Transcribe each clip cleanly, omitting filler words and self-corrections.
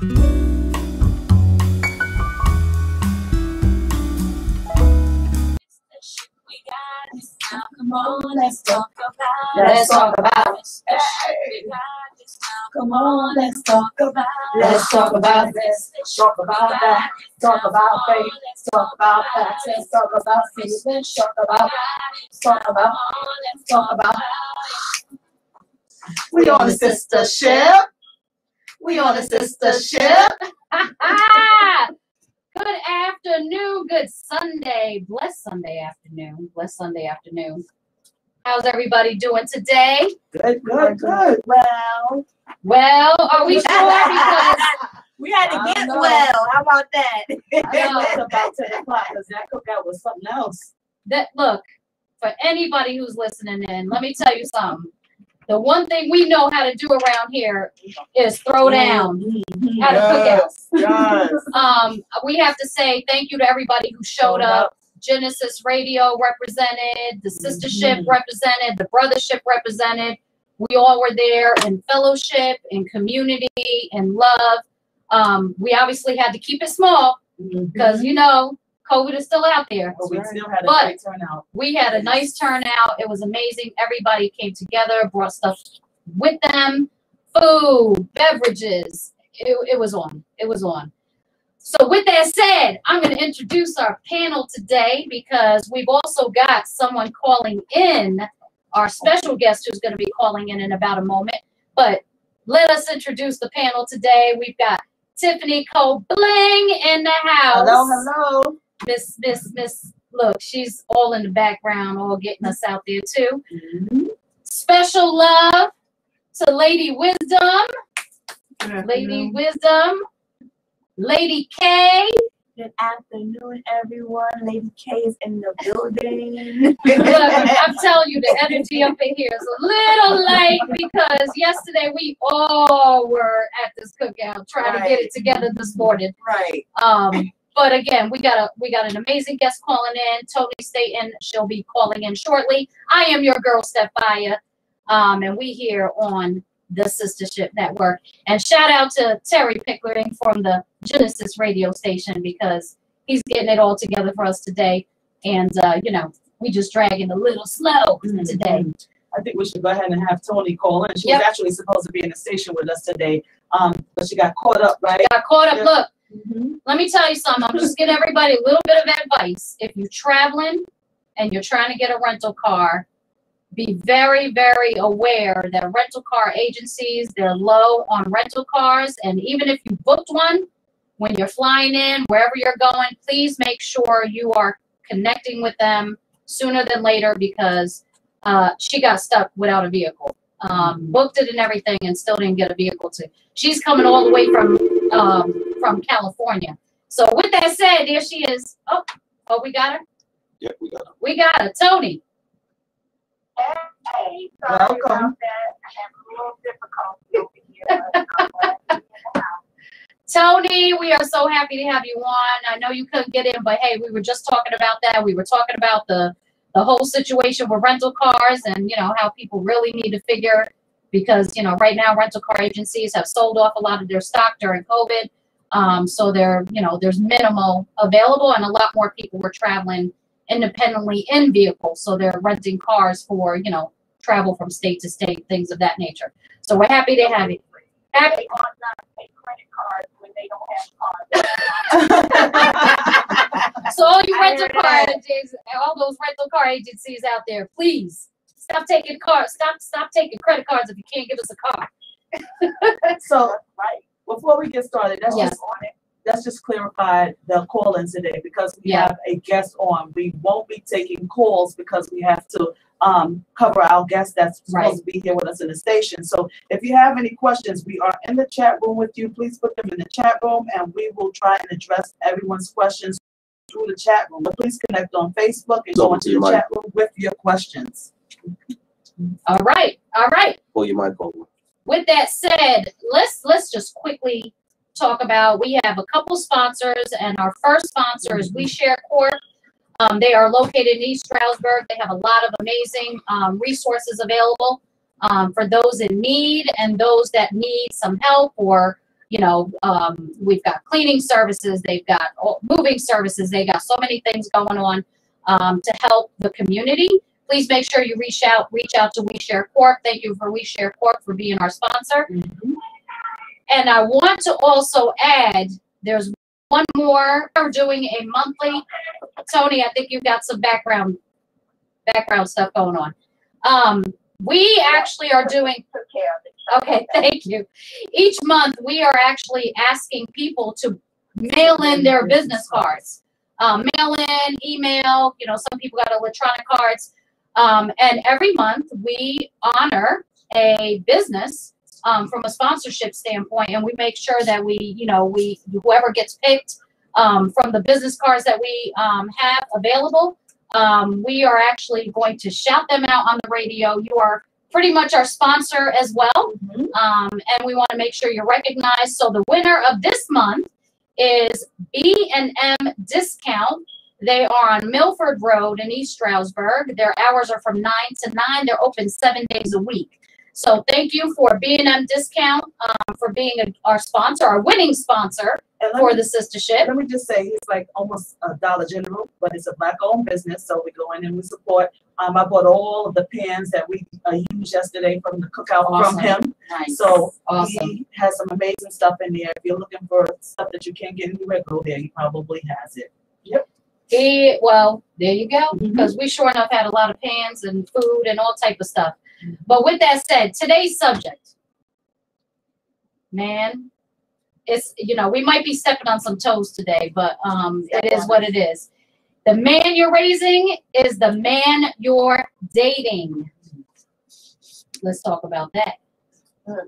Come on, let's talk about it. Let's talk about it. Come on, let's talk about it. Let's talk about this. Talk about that. Talk about faith. Talk about facts. Let's talk about feelings. Talk about. Talk about. Let's talk about. We on the Sistahship. We on the Sistahship. Good afternoon, good Sunday. Blessed Sunday afternoon. Blessed Sunday afternoon. How's everybody doing today? Good, good, good. Well, are we sure? Because we had to get well. How about that? It's about 10 o'clock because that cookout was something else. that look, for anybody who's listening in, let me tell you something. The one thing we know how to do around here is throw down at a cookout. Yes. We have to say thank you to everybody who showed up. Genesis Radio represented, the Sistahship represented, the Brothership represented. We all were there in fellowship, in community, in love. We obviously had to keep it small because, you know, COVID is still out there. But we still had a great turnout. We had a nice turnout. It was amazing. Everybody came together, brought stuff with them, food, beverages. It was on. It was on. So with that said, I'm going to introduce our panel today because we've also got someone calling in, our special guest who's going to be calling in about a moment. But let us introduce the panel today. We've got Tiffany Cole Bling in the house. Hello, hello. Miss, look, she's all in the background, all getting us out there too. Special love to Lady Wisdom. Lady Wisdom. Lady K. Good afternoon, everyone. Lady K is in the building. Look, I'm telling you, the energy up in here is a little light because yesterday we all were at this cookout trying to get it together this morning. Right. But again, we got an amazing guest calling in. Tony Staten, she'll be calling in shortly. I am your girl, Stephia, and we here on the Sistahship Network. And shout out to Terry Pickering from the Genesis radio station because he's getting it all together for us today. And, you know, we just dragging a little slow today. I think we should go ahead and have Tony call in. She was actually supposed to be in the station with us today, but she got caught up, right? Got caught up. Look, let me tell you something. I'm just giving everybody a little bit of advice. If you're traveling and you're trying to get a rental car, be very, very aware that rental car agencies, they're low on rental cars. And even if you booked one, when you're flying in, wherever you're going, please make sure you are connecting with them sooner than later because she got stuck without a vehicle. Booked it and everything and still didn't get a vehicle to. She's coming all the way from California. So with that said, there she is. Oh, we got her? Yep, we got her. We got her. Tony. Hey, sorry about that. I have a little difficulty over here. Tony, we are so happy to have you on. I know you couldn't get in, but hey, we were just talking about that. We were talking about the whole situation with rental cars and, you know, how people really need to figure because, you know, right now rental car agencies have sold off a lot of their stock during COVID. So they're, you know, there's minimal available and a lot more people were traveling independently in vehicles. So they're renting cars for, you know, travel from state to state, things of that nature. So we're happy to have you. Happy. Credit cards when they don't have cars. So all you rental car agents, all those rental car agencies out there, please stop taking cars. Stop taking credit cards if you can't give us a car. So, before we get started, let's just clarify the call-in today because we have a guest on. We won't be taking calls because we have to cover our guest that's supposed to be here with us in the station. So if you have any questions, we are in the chat room with you. Please put them in the chat room and we will try and address everyone's questions through the chat room. But please connect on Facebook and go into the chat room with your questions. All right. All right. Pull your mic over. With that said, let's just quickly talk about, we have a couple sponsors, and our first sponsor is We Share Corp. They are located in East Stroudsburg. They have a lot of amazing resources available for those in need and those that need some help or, we've got cleaning services, they've got moving services, they got so many things going on to help the community. Please make sure you reach out to We Share Cork. Thank you for We Share Cork for being our sponsor. Mhm. And I want to also add, there's one more. We're doing a monthly. Tony, I think you've got some background stuff going on. We actually are doing. Okay, thank you. Each month, we are actually asking people to mail in their business cards. Mail in, email, some people got electronic cards. And every month, we honor a business from a sponsorship standpoint, and we make sure that whoever gets picked from the business cards that we have available, we are actually going to shout them out on the radio. You are pretty much our sponsor as well. Mhm. And we want to make sure you're recognized. So the winner of this month is B&M Discount. They are on Milford Road in East Stroudsburg. Their hours are from 9 to 9. They're open 7 days a week. So thank you for B&M Discount for being our sponsor, our winning sponsor for the Sistahship. Let me just say, he's like almost a Dollar General, but it's a Black-owned business, so we go in and we support. I bought all of the pans that we used yesterday from the cookout from him. Nice. So awesome. He has some amazing stuff in there. If you're looking for stuff that you can't get anywhere, go there. He probably has it. Yep. Well, there you go. Because we sure enough had a lot of pans and food and all type of stuff. But with that said, today's subject, man, it's, we might be stepping on some toes today, but it is what it is. The man you're raising is the man you're dating. Let's talk about that.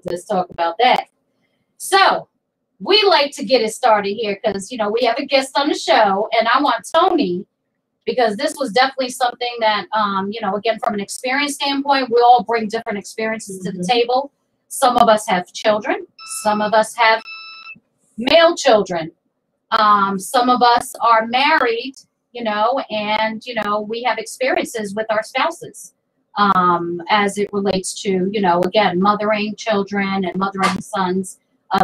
Let's talk about that. So we like to get it started here because, we have a guest on the show, and I want Tony, because this was definitely something that, again, from an experience standpoint, we all bring different experiences to the table. Some of us have children. Some of us have male children. Some of us are married, and, we have experiences with our spouses as it relates to, again, mothering children and mothering sons,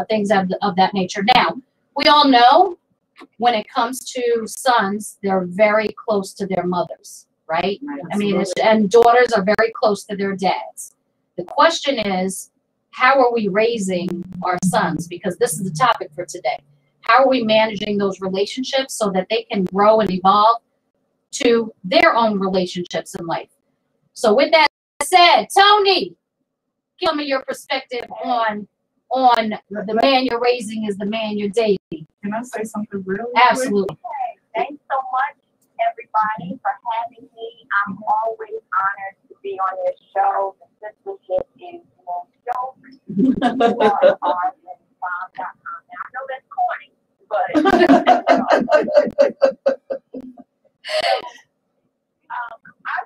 things of that nature. Now, we all know when it comes to sons, they're very close to their mothers, right? I mean, and daughters are very close to their dads. The question is, how are we raising our sons? Because this is the topic for today. How are we managing those relationships so that they can grow and evolve to their own relationships in life? So with that said, Tony, give me your perspective on the man you're raising is the man you're dating. Can I say something real Absolutely. Okay, thanks so much, everybody, for having me. I'm always honored to be on this show. The Sistahship is no joke. You are on Bob.com. Now, I know that's corny, but I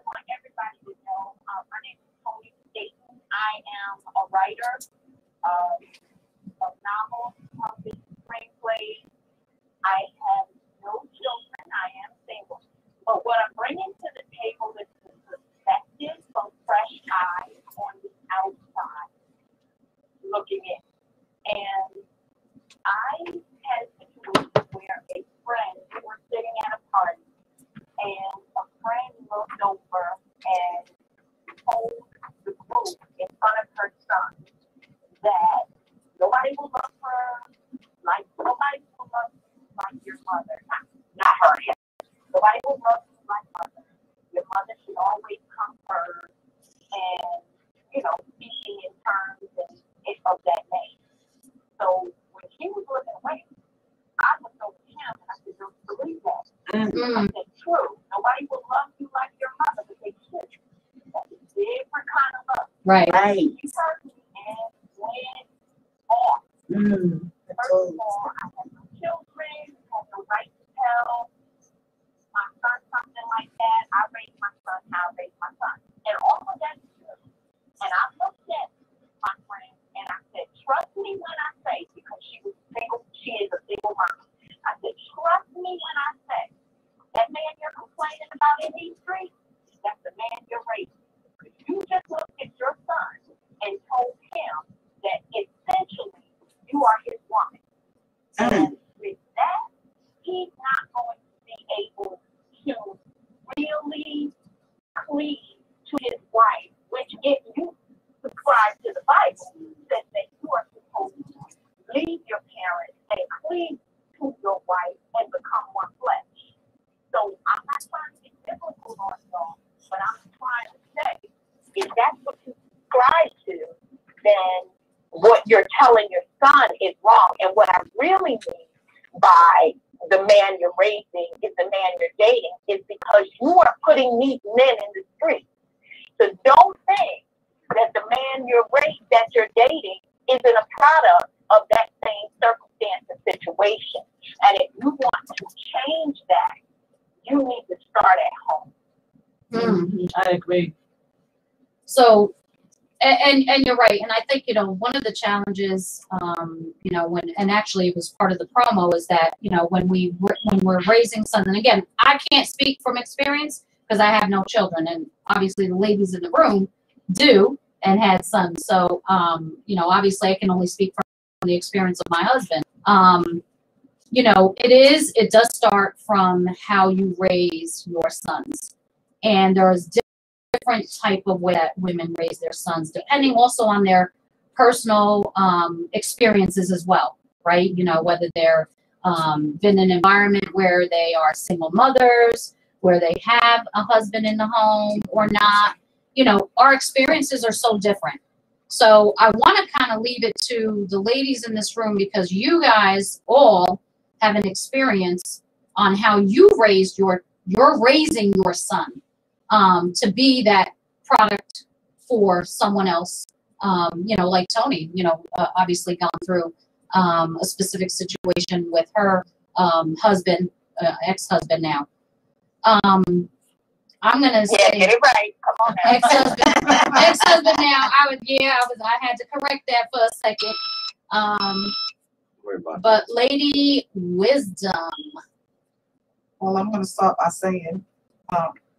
want everybody to know my name is Tony Staten. I am a writer of novels, published screenplays. I have no children. I am single. But what I'm bringing to the table is the perspective from fresh eyes on the outside looking in. And I had a situation where a friend, we were sitting at a party, and a friend looked over and told the group in front of her son that nobody will love her like nobody will love you like your mother. Not her. Nobody will love you like mother. Your mother should always come first, and speaking in terms and of that name. So when she was looking away, I looked over to him and I said, "Don't believe that." I said, "True. Nobody will love you like your mother, but they should. That's a different kind of love." Right. You heard me and went off. First of all, I have no children, have no right to tell my son something like that. I raised my son how I raised my son. And all of that is true. And I looked at my friend and I said, trust me when I say, because she is a single mom. I said, trust me when I say, that man you're complaining about in these streets, that's the man you're raising. Because you just looked at your son and told him that essentially you are his woman. he's not going to be able to really cleave to his wife, which if you subscribe to the Bible, says that you are supposed to leave your parents and cleave to your wife and become one flesh. So I'm not trying to be biblical on y'all, but I'm trying to say, if that's what you subscribe to, then what you're telling your son is wrong. And what I really mean by the man you're raising is the man you're dating is because you are putting these men in the street. So don't think that the man that you're dating isn't a product of that same circumstance and situation. And if you want to change that, you need to start at home. Mm-hmm. I agree. So, and you're right. And I think, one of the challenges, and actually it was part of the promo is that, when we're raising sons, and again, I can't speak from experience because I have no children, and obviously the ladies in the room do and had sons. So, obviously I can only speak from the experience of my husband. It does start from how you raise your sons. And there's different type of way that women raise their sons, depending also on their personal experiences as well, right? Whether they're been in an environment where they are single mothers, where they have a husband in the home or not. Our experiences are so different. So I want to kind of leave it to the ladies in this room because you guys all have an experience on how you raised you're raising your son to be that product for someone else. Like Tony, obviously gone through a specific situation with her husband, ex-husband now. I'm gonna say get it right. Come on now. Ex-husband now. I had to correct that for a second. But Lady Wisdom. Well, I'm gonna start by saying,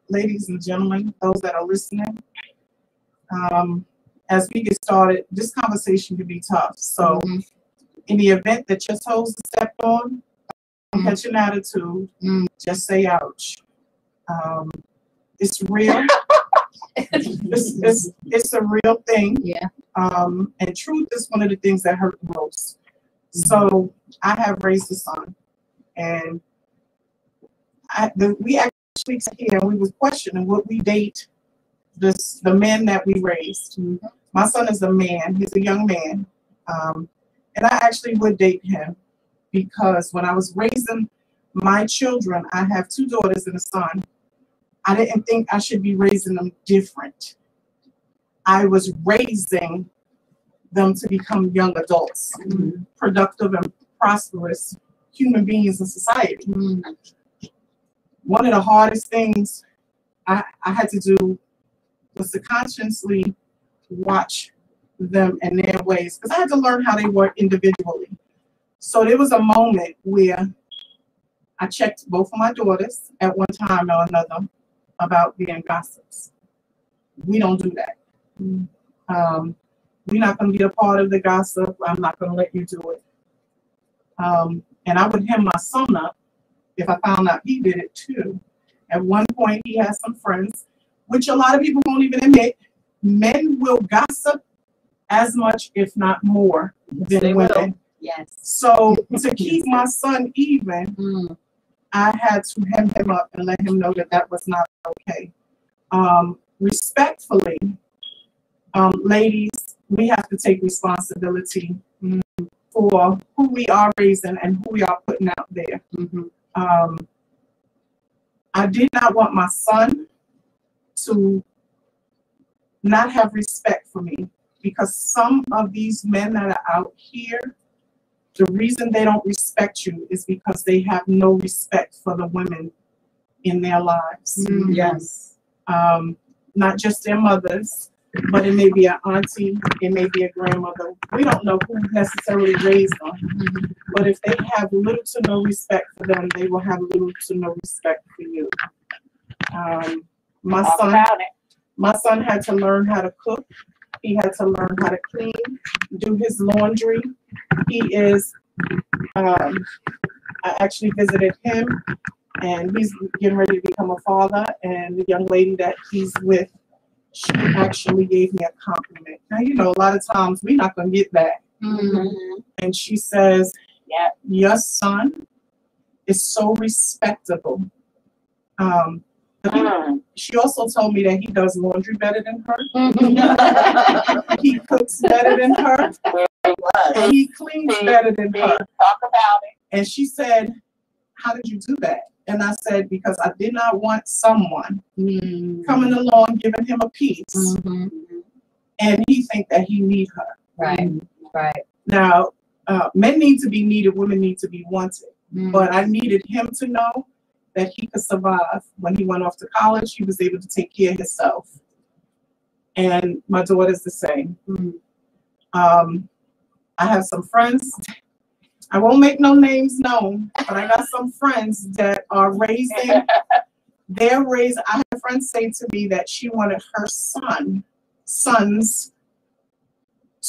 ladies and gentlemen, those that are listening, as we get started, this conversation can be tough. So, in the event that your toes are stepped on, don't catch an attitude. Just say ouch. It's real. it's a real thing. Yeah. And truth is one of the things that hurt most. So I have raised a son, and we actually sat here and we was questioning would we date the men that we raised. My son is a man. He's a young man, and I actually would date him because when I was raising my children, I have 2 daughters and a son. I didn't think I should be raising them different. I was raising them to become young adults, productive and prosperous human beings in society. One of the hardest things I had to do was to consciously watch them and their ways, because I had to learn how they were individually. So there was a moment where I checked both of my daughters at one time or another about being gossips. We don't do that. We're not going to be a part of the gossip. I'm not going to let you do it. And I would hem my son up if I found out he did it too. At one point, he has some friends, which a lot of people won't even admit. Men will gossip as much, if not more, than women. Yes. So to keep my son even, I had to hem him up and let him know that that was not okay. Respectfully, ladies, we have to take responsibility for who we are raising and who we are putting out there. I did not want my son to not have respect for me, because some of these men that are out here, the reason they don't respect you is because they have no respect for the women in their lives. Yes. Not just their mothers, but it may be an auntie, it may be a grandmother. We don't know who necessarily raised them. But if they have little to no respect for them, they will have little to no respect for you. My son had to learn how to cook. He had to learn how to clean, do his laundry. He is I actually visited him, and he's getting ready to become a father. And the young lady that he's with, she actually gave me a compliment. Now, you know, a lot of times we're not going to get that. Mm-hmm. And she says, yeah, your son is so respectable. She also told me that he does laundry better than her. He cooks better than her. And he cleans better than her. Talk about it. And she said, how did you do that? And I said, because I did not want someone coming along giving him a piece and he think that he need her. Right, right. Now, men need to be needed, women need to be wanted. But I needed him to know that he could survive. When he went off to college, he was able to take care of himself. And my daughter's the same. I have some friends, I won't make no names known, but I got some friends that are raising, I had a friend say to me that she wanted her sons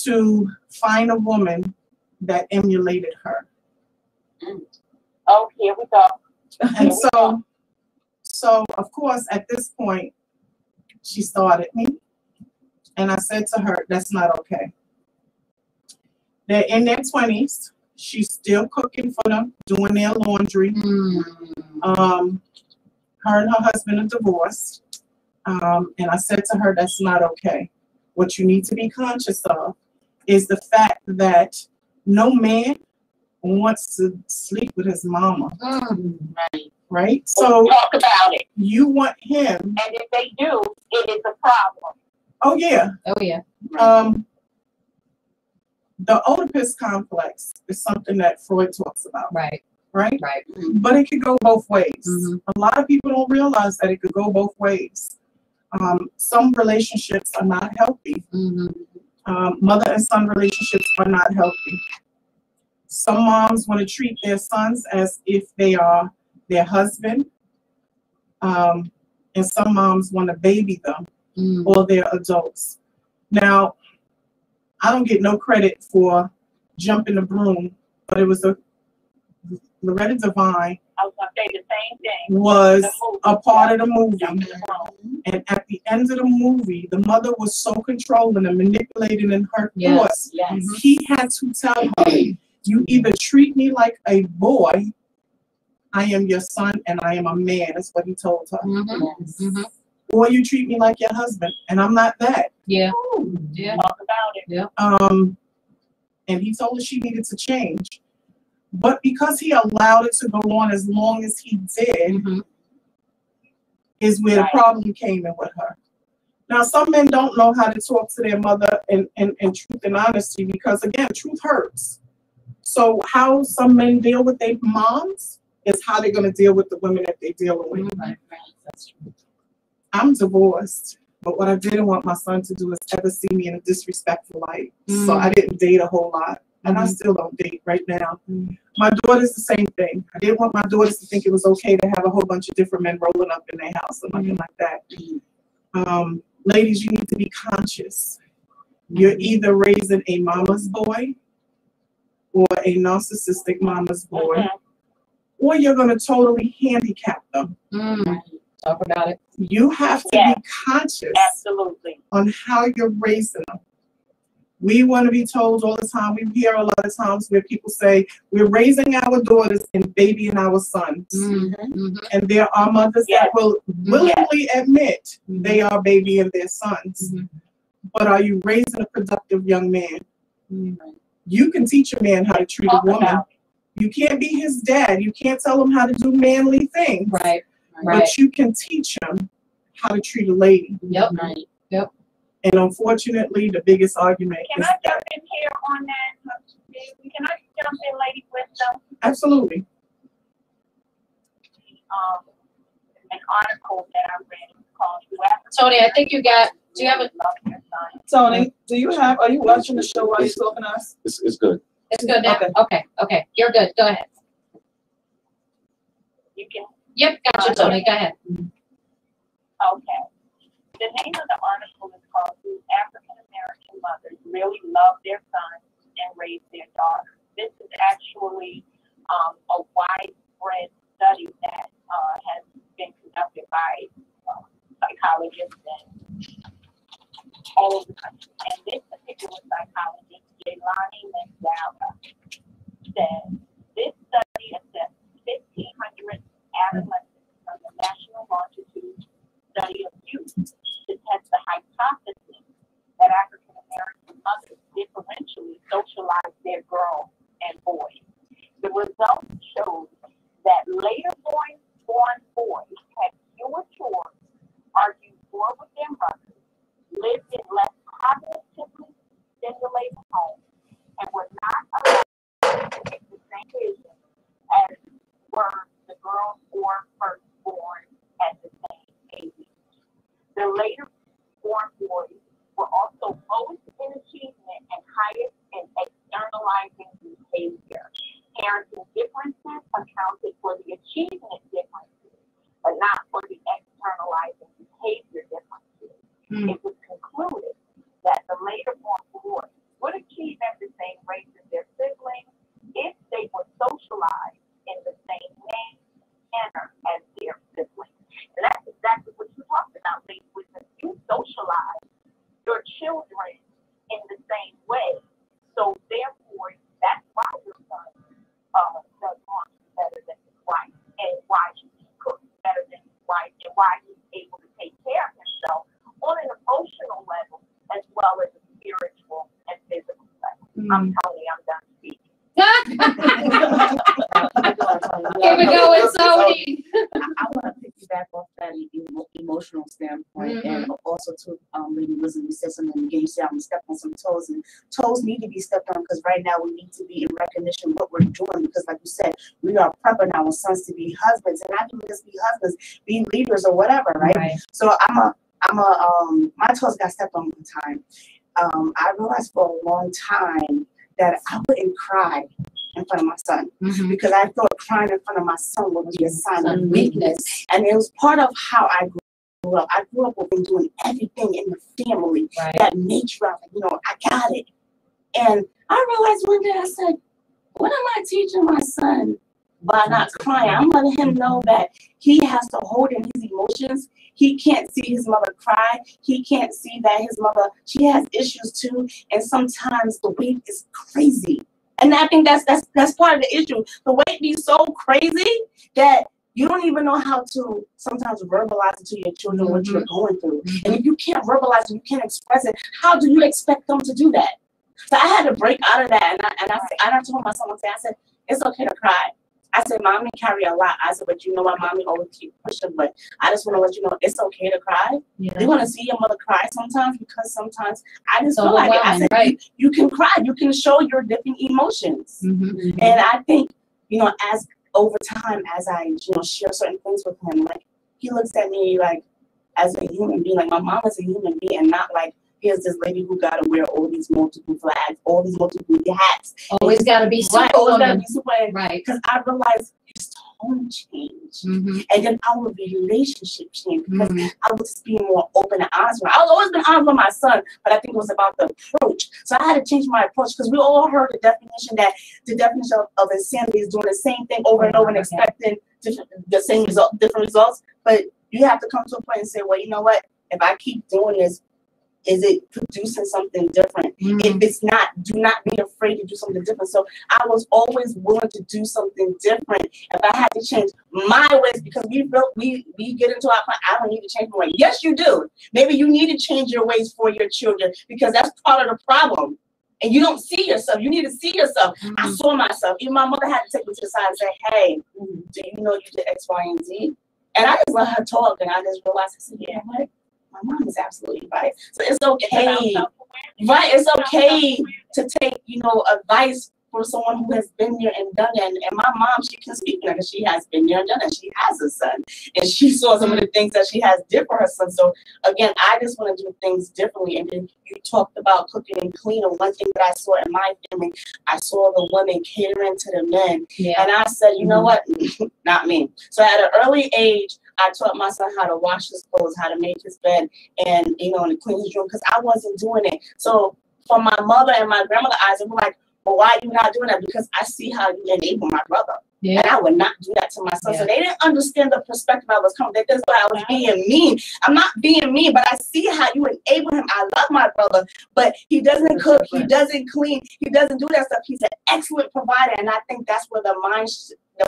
to find a woman that emulated her. Oh, here we go. And so of course, at this point, she started me. And I said to her, that's not okay. They're in their 20s. She's still cooking for them, doing their laundry. Her and her husband are divorced. And I said to her, that's not okay. What you need to be conscious of is the fact that no man wants to sleep with his mama. Right? So talk about it. You want him. And if they do, it is a problem. Oh, yeah. Oh, yeah. The Oedipus complex is something that Freud talks about. Right. Right? Right. But it could go both ways. A lot of people don't realize that it could go both ways. Some relationships are not healthy. Mother and son relationships are not healthy. Some moms want to treat their sons as if they are their husband. And some moms want to baby them or they're adults. Now, I don't get no credit for jumping the broom, but it was Loretta Devine I was going to say the same thing. was a part of the movie. And at the end of the movie, the mother was so controlling and manipulating in her thoughts. He had to tell her, you either treat me like a boy, I am your son and I am a man, is what he told her. Or you treat me like your husband, and I'm not that. Yeah. Talk about it. Yeah. And he told her she needed to change. But because he allowed it to go on as long as he did, is where the problem came in with her. Now, some men don't know how to talk to their mother in truth and honesty because, again, truth hurts. So how some men deal with their moms is how they're going to deal with the women that they're dealing with. That's true. I'm divorced, but what I didn't want my son to do is ever see me in a disrespectful light. So I didn't date a whole lot, and I still don't date right now. My daughter's the same thing. I didn't want my daughters to think it was okay to have a whole bunch of different men rolling up in their house or nothing like that. Ladies, you need to be conscious. You're either raising a mama's boy or a narcissistic mama's boy, or you're going to totally handicap them. Talk about it. You have to be conscious on how you're raising them. We want to be told all the time, we hear a lot of times where people say, we're raising our daughters and babying our sons. And there are mothers that will willingly admit they are babying their sons. But are you raising a productive young man? You can teach a man how to treat a woman. You can't be his dad. You can't tell him how to do manly things. Right. But you can teach him how to treat a lady. Yep. And unfortunately, the biggest argument Can is I jump in here on that? Can I jump in, Lady Wisdom? Absolutely. An article that I read called Tony, I think you got, do you have a, Tony, are you watching the show while you're talking to us? It's good. it's good now? Okay, you're good, go ahead. You can. Yep, got you, Tony, go ahead. Okay. The name of the article is called "Do African American Mothers Really Love Their Sons and Raise Their Daughters?" This is actually a wide vision as were the girls or firstborn at the same age. The later born boys were also lowest in achievement and highest in externalizing behavior. Parenting differences accounted for the achievement differences, but not for the externalizing behavior differences. It was concluded that the later born boys would achieve at the same rate as their siblings if they were socialized in the same manner as their siblings. And that's exactly what you talked about, ladies, with the you socialize your children in the same way. So therefore, that's why your son does lunch better than his wife, and why he cooks better than his wife, and why he's able to take care of himself on an emotional level as well as a spiritual and physical level. I'm telling you, I'm done speaking. Here we go with Tony. I want to piggyback off that emotional standpoint, and also to Lady Wisdom, you said something again. You said I'm gonna step on some toes, and toes need to be stepped on because right now we need to be in recognition of what we're doing. Because, like you said, we are prepping our sons to be husbands, and not even just be husbands, be leaders or whatever, right? So my toes got stepped on one time. I realized for a long time that I wouldn't cry in front of my son because I thought crying in front of my son would be a sign of weakness, and it was part of how I grew up. I grew up with doing everything in the family that matriarch, I got it. And I realized one day, I said, what am I teaching my son by not crying? I'm letting him know that he has to hold in his emotions. He can't see his mother cry. He can't see that his mother, she has issues too. And sometimes the weight is crazy. And I think that's part of the issue. The weight be so crazy that you don't even know how to sometimes verbalize it to your children what you're going through. And if you can't verbalize it, you can't express it, how do you expect them to do that? So I had to break out of that. And I told my son one day, I said, it's okay to cry. I said, Mommy carry a lot. I said, but you know what, Mommy always keep pushing. But I just want to let you know it's okay to cry. You want to see your mother cry sometimes because sometimes I just feel like it. I said, you can cry. You can show your different emotions. And I think, as over time, as I, share certain things with him, like he looks at me like as a human being, like my mom is a human being, and not like here's this lady who got to wear all these multiple flags, all these multiple hats. Always got to be Superwoman. Right. Because I realized his tone changed. And then our relationship changed because I was just being more open and honest. I was always been honest with my son, but I think it was about the approach. So I had to change my approach because we all heard the definition of insanity is doing the same thing over and over and expecting the same result, different results. But you have to come to a point and say, well, you know what? If I keep doing this, is it producing something different? If it's not, do not be afraid to do something different. So I was always willing to do something different. If I had to change my ways, because we get into our point, I don't need to change my way. Yes, you do. Maybe you need to change your ways for your children because that's part of the problem. And you don't see yourself. You need to see yourself. I saw myself. Even my mother had to take me to the side and say, hey, do you know you did X, Y, and Z? And I just let her talk, and I just realized, I said, yeah, what? My mom is absolutely right. So it's okay, right? It's okay to take, advice from someone who has been there and done it. And my mom, she can speak because she has been there and done it. She has a son, and she saw some of the things that she has did for her son. So again, I just want to do things differently. And then you talked about cooking and cleaning. One thing that I saw in my family, I saw the women catering to the men, and I said, you know what? Not me. So at an early age, I taught my son how to wash his clothes, how to make his bed, and and to clean his room because I wasn't doing it. So from my mother and my grandmother eyes, they were like, well, why are you not doing that? Because I see how you enable my brother. And I would not do that to my son. So they didn't understand the perspective I was coming. They just thought I was being mean. I'm not being mean, but I see how you enable him. I love my brother, but he doesn't cook, he doesn't clean, he doesn't do that stuff. He's an excellent provider, and I think that's where the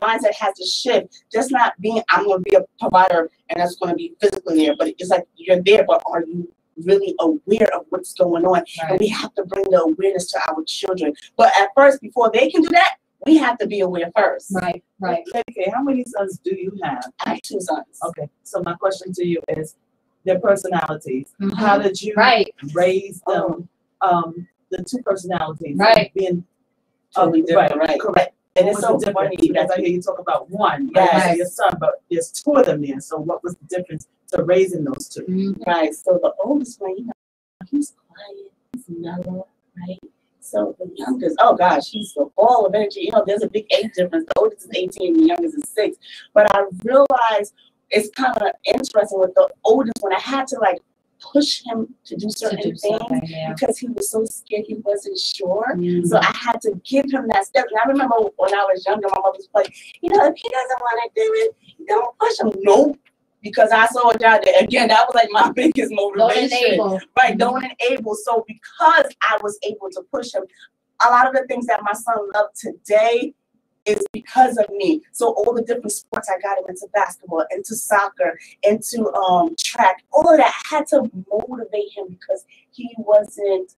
mindset has to shift. Just not being, I'm going to be a provider, and that's going to be physically there, but it's like you're there, but are you really aware of what's going on? And we have to bring the awareness to our children. But at first, before they can do that, we have to be aware first. Right. Okay, how many sons do you have? I have 2 sons. Okay, so my question to you is their personalities. How did you raise them? The 2 personalities being totally different, correct. And What it's was so the difference? funny Because that I hear you talk about one, Yes. right? Your son, but there's two of them there. So what was the difference to raising those two? right. So the oldest one, he's quiet, he's mellow, right? So the youngest, oh gosh, he's a ball of energy. There's a big age difference. The oldest is 18, the youngest is 6. But I realized it's kind of interesting with the oldest one. I had to like push him to do certain things because he was so scared, he wasn't sure. So I had to give him that step. And I remember when I was younger, my mother was like, if he doesn't want to do it, don't push him. Nope. Because I saw a job there. Again, that was like my biggest motivation. Don't enable. Right, don't enable. So because I was able to push him, a lot of the things that my son loves today is because of me. So all the different sports, I got him into basketball, into soccer, into track, all of that. I had to motivate him because he wasn't,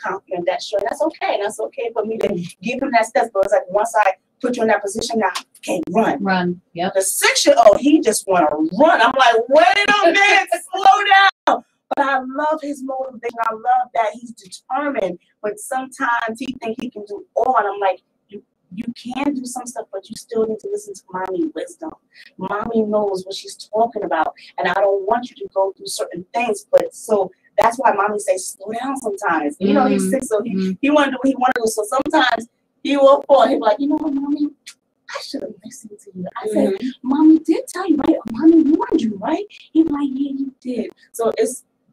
confident, that sure. And that's okay. That's okay for me to give him that step. But it's like once I put you in that position now, okay, run. Run. Yep. The 6-year-old, he just want to run. I'm like, wait a minute, slow down. But I love his motivation. I love that he's determined. But sometimes he thinks he can do all. And I'm like, you can do some stuff, but you still need to listen to mommy wisdom. Mommy knows what she's talking about. And I don't want you to go through certain things. But so that's why mommy says slow down sometimes. He's 6, so he want to do what he want to do. So sometimes he will fall. He'll be like, what, mommy? I should have listened to you. I said, mommy did tell you, right? Mommy warned you, right? He's like, yeah, you did. So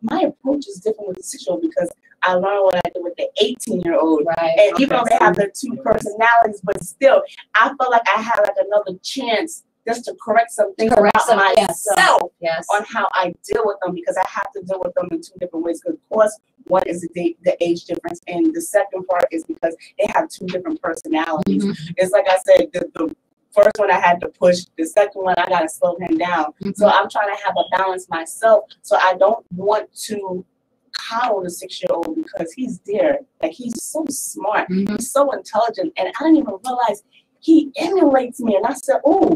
my approach is different with the 6-year-old because I learned what I did with the 18-year-old. Right. And even though they have the 2 personalities, but still, I felt like I had like another chance just to correct some things about myself on how I deal with them because I have to deal with them in 2 different ways. Because of course, one is the age difference, and the second part is because they have 2 different personalities. It's like I said, the first one I had to push, the second one I gotta slow him down. So I'm trying to have a balance myself. So I don't want to coddle the 6-year-old because he's there. Like he's so smart, he's so intelligent, and I didn't even realize he emulates me. And I said, oh,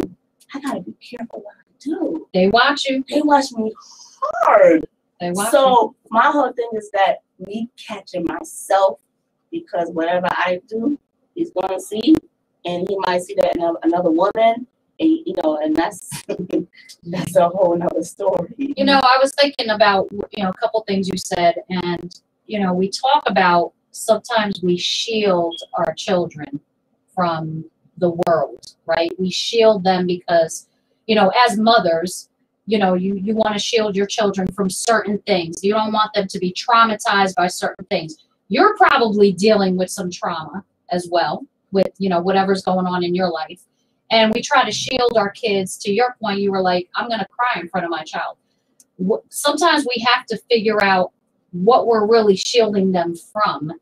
I gotta be careful what I do. They watch you. They watch me hard. They watch So my whole thing is that me catching myself because whatever I do, he's gonna see, and he might see that in another woman, and and that's that's a whole nother story. I was thinking about a couple things you said, and we talk about sometimes we shield our children from the world, right? We shield them because as mothers, you want to shield your children from certain things. You don't want them to be traumatized by certain things. You're probably dealing with some trauma as well with whatever's going on in your life. And we try to shield our kids. To your point, you were like, I'm going to cry in front of my child. Sometimes we have to figure out what we're really shielding them from,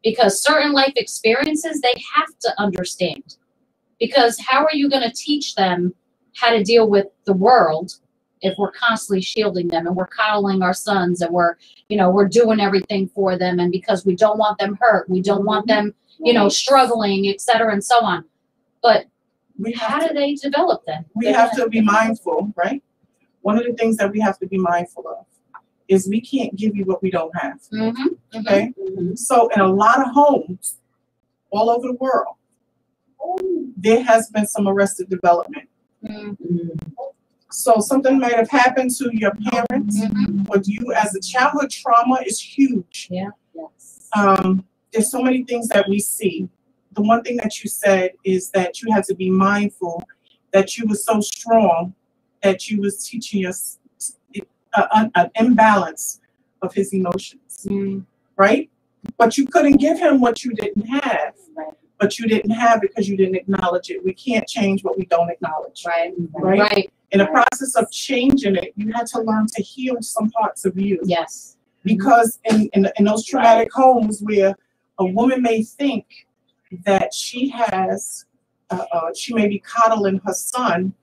because certain life experiences they have to understand. Because how are you going to teach them how to deal with the world if we're constantly shielding them and we're coddling our sons and we're doing everything for them, and because we don't want them hurt, we don't want them struggling, etc., and so on. But how do they develop then? We have to be mindful, right? One of the things that we have to be mindful of is we can't give you what we don't have. Okay? So in a lot of homes all over the world, there has been some arrested development. So something might have happened to your parents, but you as a childhood trauma is huge. There's so many things that we see. The one thing that you said is that you had to be mindful that you were so strong that you was teaching us an imbalance of his emotions, right? But you couldn't give him what you didn't have. But you didn't have because you didn't acknowledge it. We can't change what we don't acknowledge. Right? In the process of changing it, you had to learn to heal some parts of you. Yes. Because in those traumatic homes where a woman may think that she has, she may be coddling her son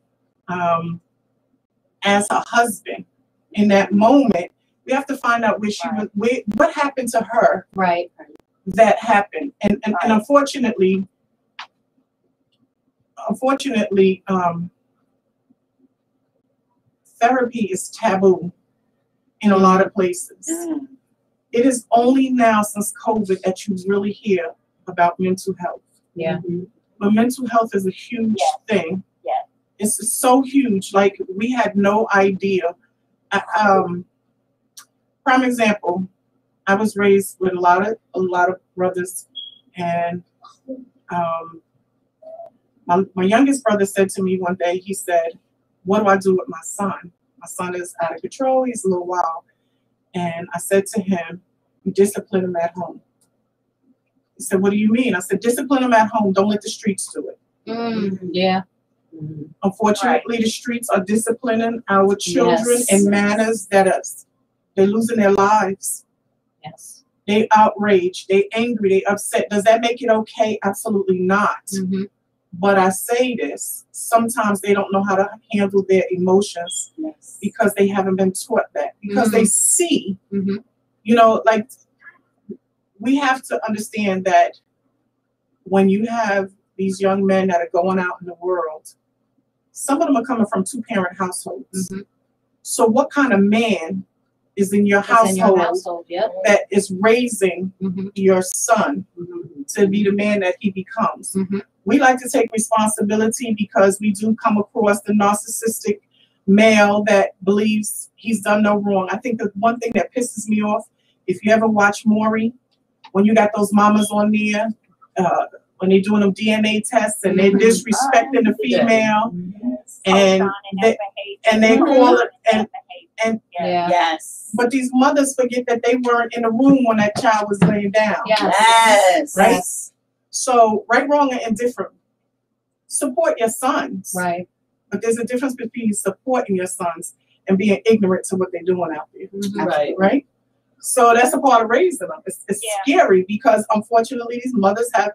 as a husband. In that moment, we have to find out where she was, what happened to her. Right. That happened, and unfortunately, therapy is taboo in a lot of places. It is only now since COVID that you really hear about mental health. But mental health is a huge thing. Yes. It's so huge. Like, we had no idea. Prime example, I was raised with a lot of brothers, and my youngest brother said to me one day, he said, "What do I do with my son? My son is out of control. He's a little wild." And I said to him, "You discipline him at home." He said, "What do you mean?" I said, "Discipline him at home. Don't let the streets do it." Yeah. Unfortunately, the streets are disciplining our children in manners that they're losing their lives. Yes. They outraged, they angry, they upset. Does that make it okay? Absolutely not. But I say this, sometimes they don't know how to handle their emotions because they haven't been taught that. Because they see, you know, like, we have to understand that when you have these young men that are going out in the world, some of them are coming from two-parent households. So what kind of man is in your household, that is raising your son to be the man that he becomes? We like to take responsibility because we do come across the narcissistic male that believes he's done no wrong. I think the one thing that pisses me off, if you ever watch Maury, when you got those mamas on there, when they're doing them DNA tests and they're disrespecting the female, and they call it, and but these mothers forget that they weren't in the room when that child was laying down. Right? So, right, wrong, and indifferent. Support your sons. Right. But there's a difference between supporting your sons and being ignorant to what they're doing out there. Right? So that's a part of raising them. It's scary because, unfortunately, these mothers have.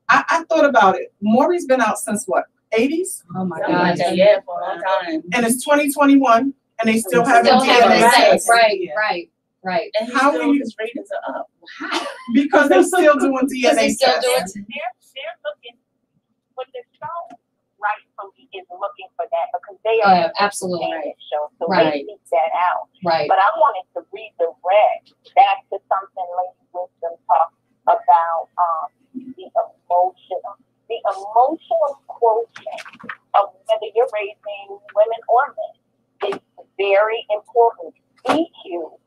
I thought about it. Maury's been out since what? 80s? Oh my God. Yeah, for a long time. And it's 2021, and they still have DNA tests. Right. And How will you? his ratings are up. How? Because they're still doing DNA tests. They're looking, but the show rightfully is looking for that because they are absolutely the show, so Right. they seek that out. Right. But I wanted to redirect back to something Lady Wisdom talked about, the emotional quotient of whether you're raising women or men is very important. EQ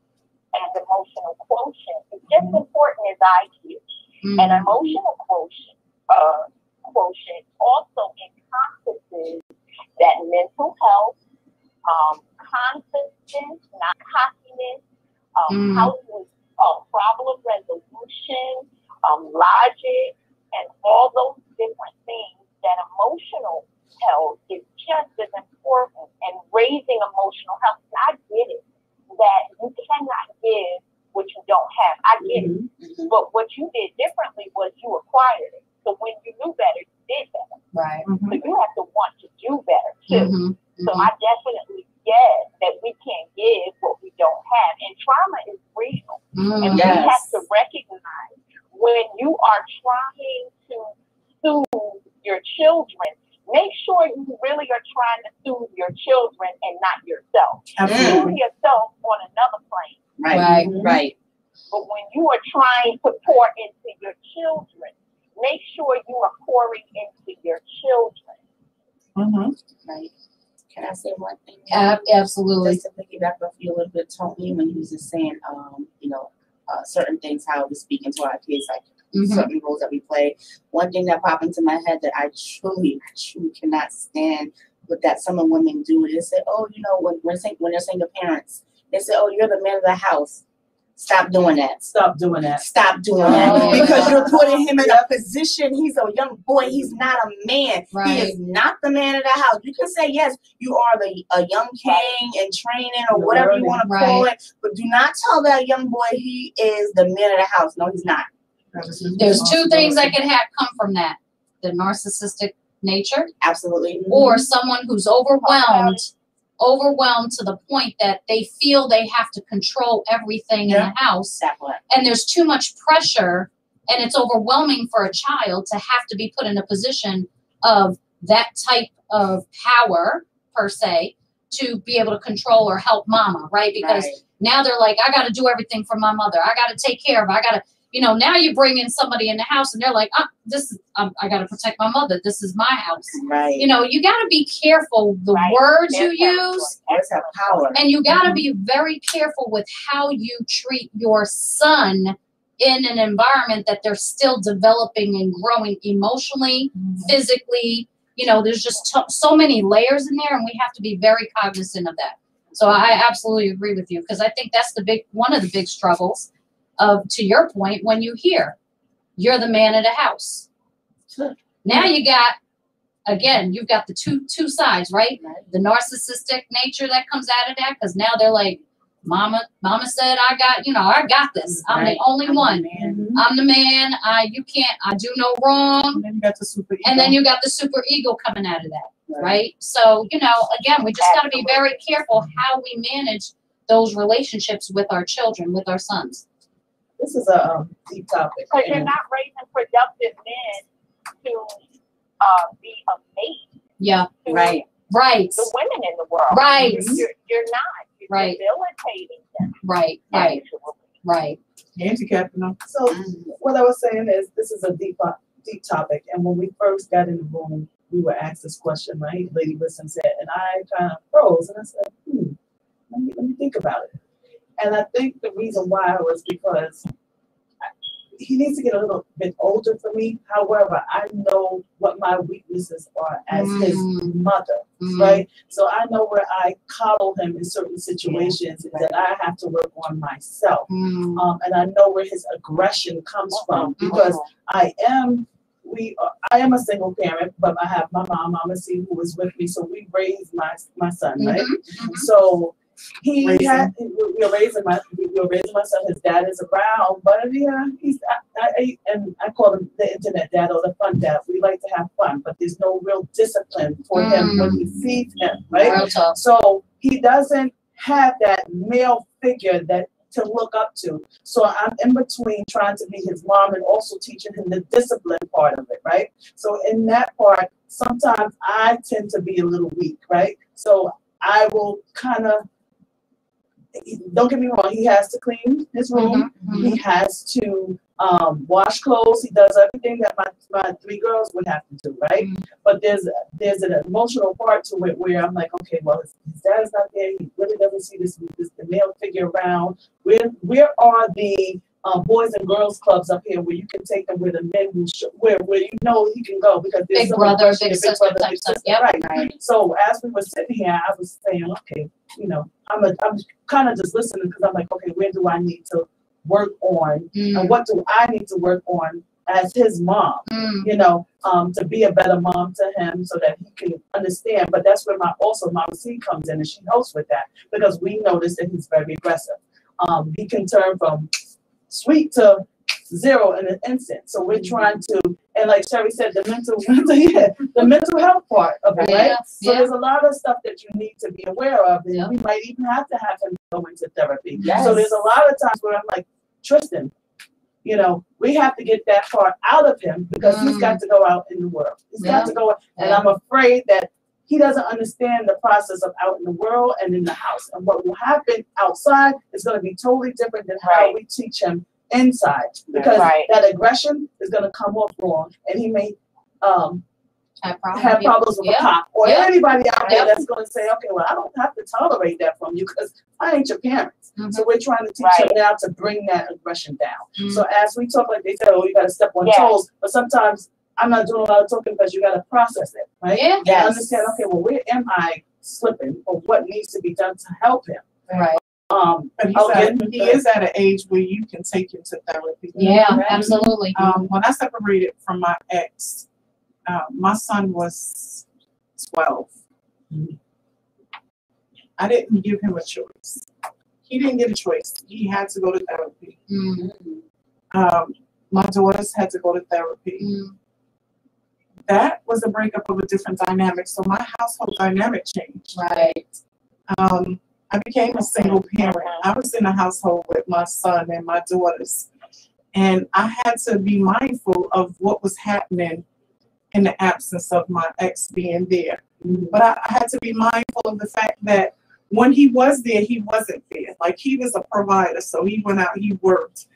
and emotional quotient is just important as IQ. And emotional quotient also encompasses that mental health, confidence, not cockiness, how to problem resolution, logic, and all those different things. That emotional health is just as important. And raising emotional health, I get it, that you cannot give what you don't have. I get it. But what you did differently was you acquired it. So when you knew better, you did better. Right. So you have to want to do better too. So I definitely get that we can't give what we don't have. And trauma is real. And we have to recognize when you are trying to soothe your children, make sure you really are trying to soothe your children and not yourself. Soothe yourself on another plane. Right. But when you are trying to pour into your children, make sure you are pouring into your children. Right. Can I say one thing? Absolutely. Just to piggyback off you a little bit, Tony, when you was just saying, certain things, how we speak into our kids, like certain roles that we play. One thing that popped into my head that I truly cannot stand, but that some of women do, is say, oh, when they're single parents, they say, oh, you're the man of the house. Stop doing that. Stop doing that. Stop doing that. Because you're putting him in a position. He's a young boy. He's not a man. Right. He is not the man of the house. You can say, yes, you are a young king in training or whatever you want to call it. But do not tell that young boy he is the man of the house. No, he's not. There's two things that can come from that. The narcissistic nature. Absolutely. Or someone who's overwhelmed to the point that they feel they have to control everything in the house. And there's too much pressure, and it's overwhelming for a child to have to be put in a position of that type of power, per se, to be able to control or help mama, right? Because now they're like, I got to do everything for my mother. I got to take care of her. You know, now you bring in somebody in the house and they're like, this is, I got to protect my mother. This is my house. Right. You know, you got to be careful the words you use. Words have power. And you got to be very careful with how you treat your son in an environment that they're still developing and growing emotionally, physically. You know, there's just so many layers in there, and we have to be very cognizant of that. So I absolutely agree with you, because I think that's one of the big struggles of, to your point, when you hear you're the man of the house. Now you got, again, you've got the two sides, right? The narcissistic nature that comes out of that, because now they're like, mama said I got this. I'm the only one. I'm the man. You can't, I do no wrong. And then you got the super ego. And then you got the super ego coming out of that. Right? So, you know, again, we just got to be very careful how we manage those relationships with our children, with our sons. This is a deep topic. Because you're not raising productive men to be a mate. Yeah. To Right. The women in the world. Right. You're not. You're Right. debilitating them. Right. Right. Handicapping them. So what I was saying is, this is a deep topic. And when we first got in the room, we were asked this question, right? Lady Wisdom said, and I kind of froze, and I said, let me think about it. And I think the reason why was because he needs to get a little bit older for me. However, I know what my weaknesses are as his mother, right? So I know where I coddle him in certain situations that I have to work on myself. And I know where his aggression comes from, because I am a single parent, but I have my mom, Mama C, who was with me. So we raised my son, right? So we were raising my son. His dad is around, but yeah, I call him the internet dad or the fun dad. We like to have fun, but there's no real discipline for him when he feeds him, right? So he doesn't have that male figure to look up to. So I'm in between trying to be his mom and also teaching him the discipline part of it, right? So in that part, sometimes I tend to be a little weak, right? So I will kind of, don't get me wrong, he has to clean his room. He has to wash clothes. He does everything that my three girls would have to do, right? But there's an emotional part to it where I'm like, okay, well, his dad's not there. He really doesn't see this the male figure around. Where are the boys and girls clubs up here where you can take them where the men where you know he can go, because there's Big brother, big sister type stuff. Yep. Right. So as we were sitting here, I was saying, okay, you know, I'm kind of just listening, because I'm like, okay, where do I need to work on, and what do I need to work on as his mom, you know, to be a better mom to him so that he can understand. But that's where Mama C comes in, and she helps with that, because we notice that he's very aggressive. He can turn from sweet to zero in an instant. So we're trying to, and like Sherry said, the mental health part of it, right? So there's a lot of stuff that you need to be aware of, and we might even have to have him go into therapy. So there's a lot of times where I'm like, Tristan, you know, we have to get that part out of him, because he's got to go out in the world. He's got to go, and I'm afraid that he doesn't understand the process of out in the world and in the house. And what will happen outside is going to be totally different than how we teach him inside, because that aggression is going to come off wrong, and he may have problems with a cop or anybody out there that's going to say, okay, well, I don't have to tolerate that from you because I ain't your parents. So we're trying to teach him now to bring that aggression down. So as we talk, like they said, oh, you got to step on toes, but sometimes I'm not doing a lot of talking, because you got to process it, right? Understand, okay, well, where am I slipping, or what needs to be done to help him? Right. But he is at an age where you can take him to therapy. Absolutely. When I separated from my ex, my son was 12. I didn't give him a choice. He didn't get a choice. He had to go to therapy. My daughters had to go to therapy. That was a breakup of a different dynamic. So my household dynamic changed. I became a single parent. I was in a household with my son and my daughters. And I had to be mindful of what was happening in the absence of my ex being there. But I had to be mindful of the fact that when he was there, he wasn't there. Like, he was a provider, so he went out, he worked.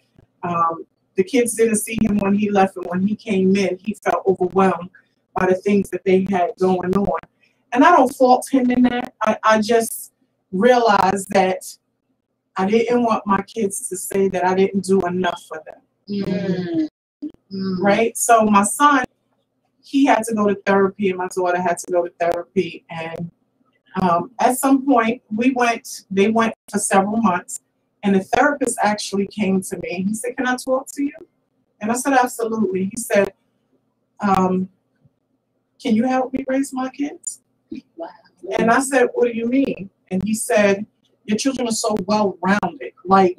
The kids didn't see him when he left, and when he came in, he felt overwhelmed by the things that they had going on. And I don't fault him in that. I just realized that I didn't want my kids to say that I didn't do enough for them. Right? So my son, he had to go to therapy, and my daughter had to go to therapy. And at some point, they went for several months, and the therapist actually came to me. He said, "Can I talk to you?" And I said, "Absolutely." He said, "Can you help me raise my kids?" Wow. And I said, "What do you mean?" And he said, "Your children are so well-rounded. Like,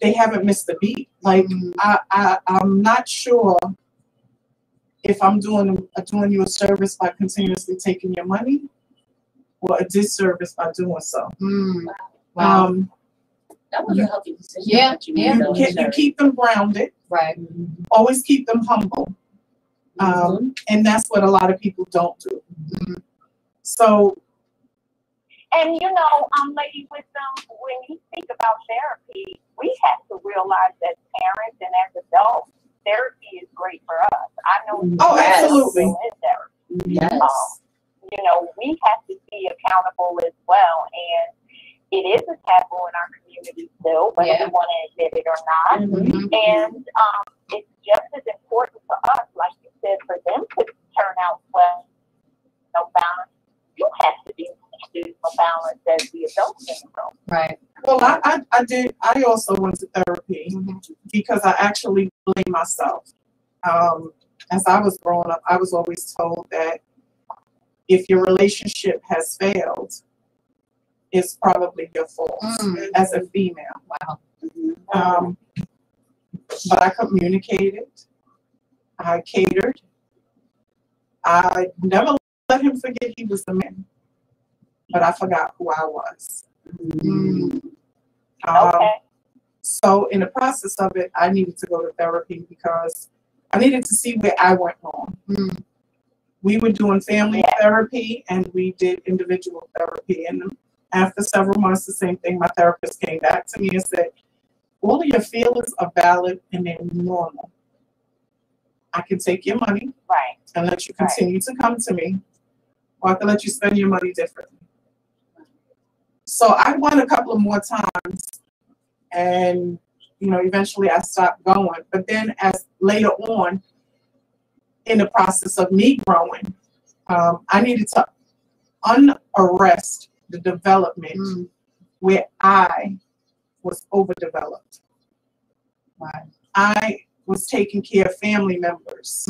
they haven't missed a beat. Like, I'm not sure if I'm doing you a service by continuously taking your money, or a disservice by doing so." Wow. That was a healthy decision. Yeah, that you yeah. made, You keep them grounded. Right. Always keep them humble. And that's what a lot of people don't do. So, And Lady Wisdom, when you think about therapy, we have to realize as parents and as adults, therapy is great for us. I know. Oh, absolutely. In therapy. Yes. We have to be accountable as well, and it is a taboo in our community still, whether we want to admit it or not. And it's just as important for us, like you said, for them to turn out well, balance. You have to be a balance as the adults in the room. Right. well, I also went to therapy because I actually blame myself. As I was growing up, I was always told that if your relationship has failed, it's probably your fault as a female. Wow. But I communicated, I catered, I never let him forget he was the man, but I forgot who I was. Okay. So in the process of it, I needed to go to therapy because I needed to see where I went wrong. We were doing family therapy and we did individual therapy. And after several months, the same thing, my therapist came back to me and said, all of your feelings are valid and they're normal. I can take your money and let you continue to come to me, or I can let you spend your money differently. So I went a couple of more times and, eventually I stopped going. But then as later on, in the process of me growing, I needed to unarrest the development where I was overdeveloped. I was taking care of family members.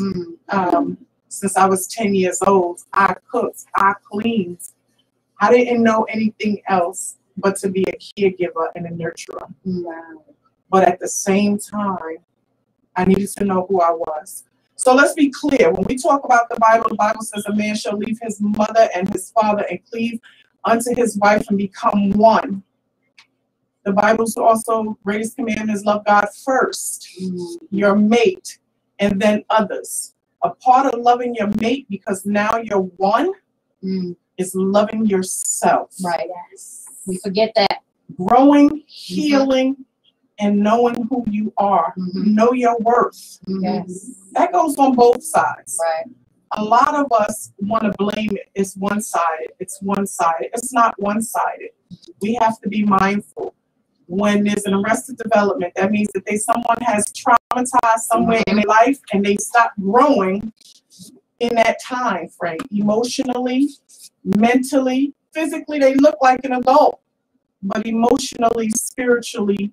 Since I was 10 years old, I cooked, I cleaned. I didn't know anything else but to be a caregiver and a nurturer. But at the same time, I needed to know who I was. So let's be clear. When we talk about the Bible says a man shall leave his mother and his father and cleave unto his wife and become one. The Bible also greatest commandment is love God first, your mate, and then others. A part of loving your mate, because now you're one, is loving yourself. Right. Yes. We forget that. Growing, healing, and knowing who you are. Know your worth. Yes. That goes on both sides. Right. A lot of us want to blame it. It's one-sided. It's one-sided. It's not one-sided. We have to be mindful. When there's an arrested development, that means that someone has traumatized somewhere in their life and they stop growing in that time frame. Emotionally, mentally, physically, they look like an adult. But emotionally, spiritually,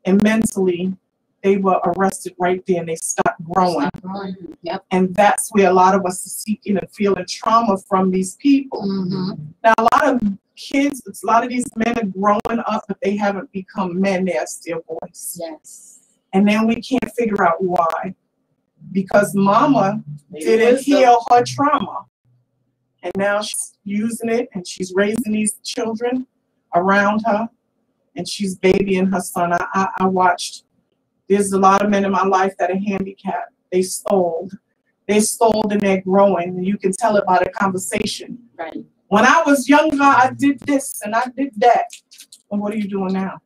and mentally, they were arrested right there and they stopped growing. Yep. And that's where a lot of us are seeking and feeling trauma from these people. Now, a lot of kids, a lot of these men are growing up, but they haven't become men. They are still boys. Yes. And then we can't figure out why. Because mama didn't heal her trauma. And now she's using it and she's raising these children around her. And she's babying her son. I watched, there's a lot of men in my life that are handicapped. They stole and they're growing. And you can tell it by the conversation. Right. When I was younger, I did this and I did that. And what are you doing now?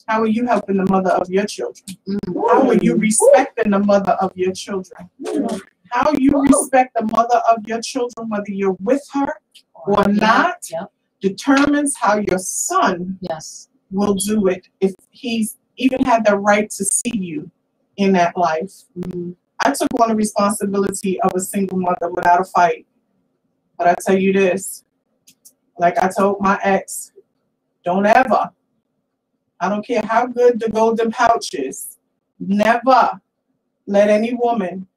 How are you helping the mother of your children? Mm-hmm. How are you respecting the mother of your children? How you respect the mother of your children, whether you're with her or not, determines how your son will do it if he's even had the right to see you in that life. I took on the responsibility of a single mother without a fight. But I tell you this, like I told my ex, don't ever, I don't care how good the golden pouch is, never let any woman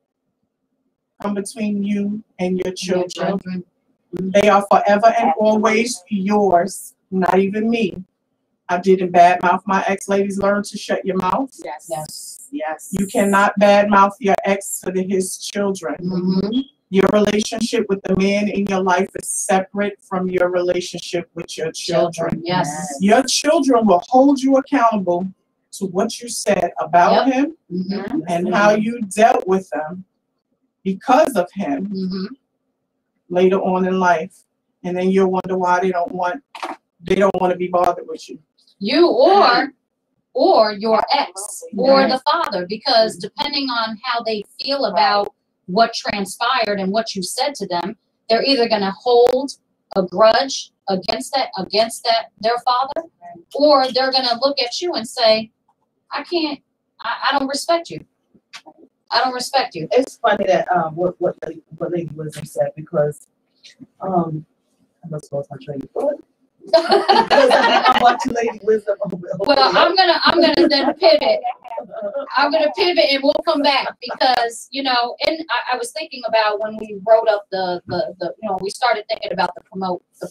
come between you and your children. They are forever and always yours, not even me. I didn't badmouth my ex. Ladies, learn to shut your mouth. Yes. You cannot badmouth your ex to his children. Your relationship with the man in your life is separate from your relationship with your children. Your children will hold you accountable to what you said about him and how you dealt with them because of him later on in life. And then you'll wonder why they don't want to be bothered with you. You or your ex or the father, because depending on how they feel about what transpired and what you said to them, they're either going to hold a grudge against their father, or they're going to look at you and say, I don't respect you. I don't respect you. It's funny that what Lady Wisdom said, because I must close my train of thought. Because I'm watching Lady Wisdom. Well, I'm gonna then pivot. I'm gonna pivot and we'll come back, because and I was thinking about when we wrote up the we started thinking about the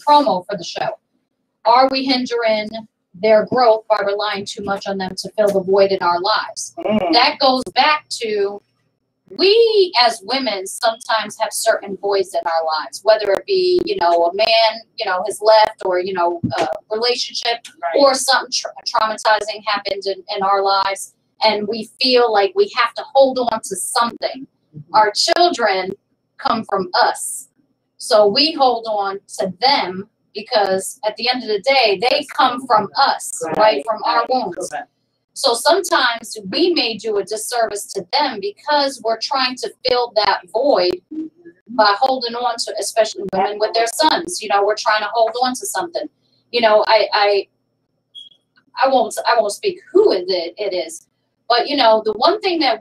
promo for the show. Are we hindering their growth by relying too much on them to fill the void in our lives? That goes back to, we as women sometimes have certain voids in our lives, whether it be, a man, has left, or, a relationship, or something traumatizing happened in our lives, and we feel like we have to hold on to something. Our children come from us, so we hold on to them, because at the end of the day, they come from us, right? From our wounds. So sometimes we may do a disservice to them because we're trying to fill that void by holding on to, especially women with their sons. We're trying to hold on to something. I won't speak who it is, but the one thing that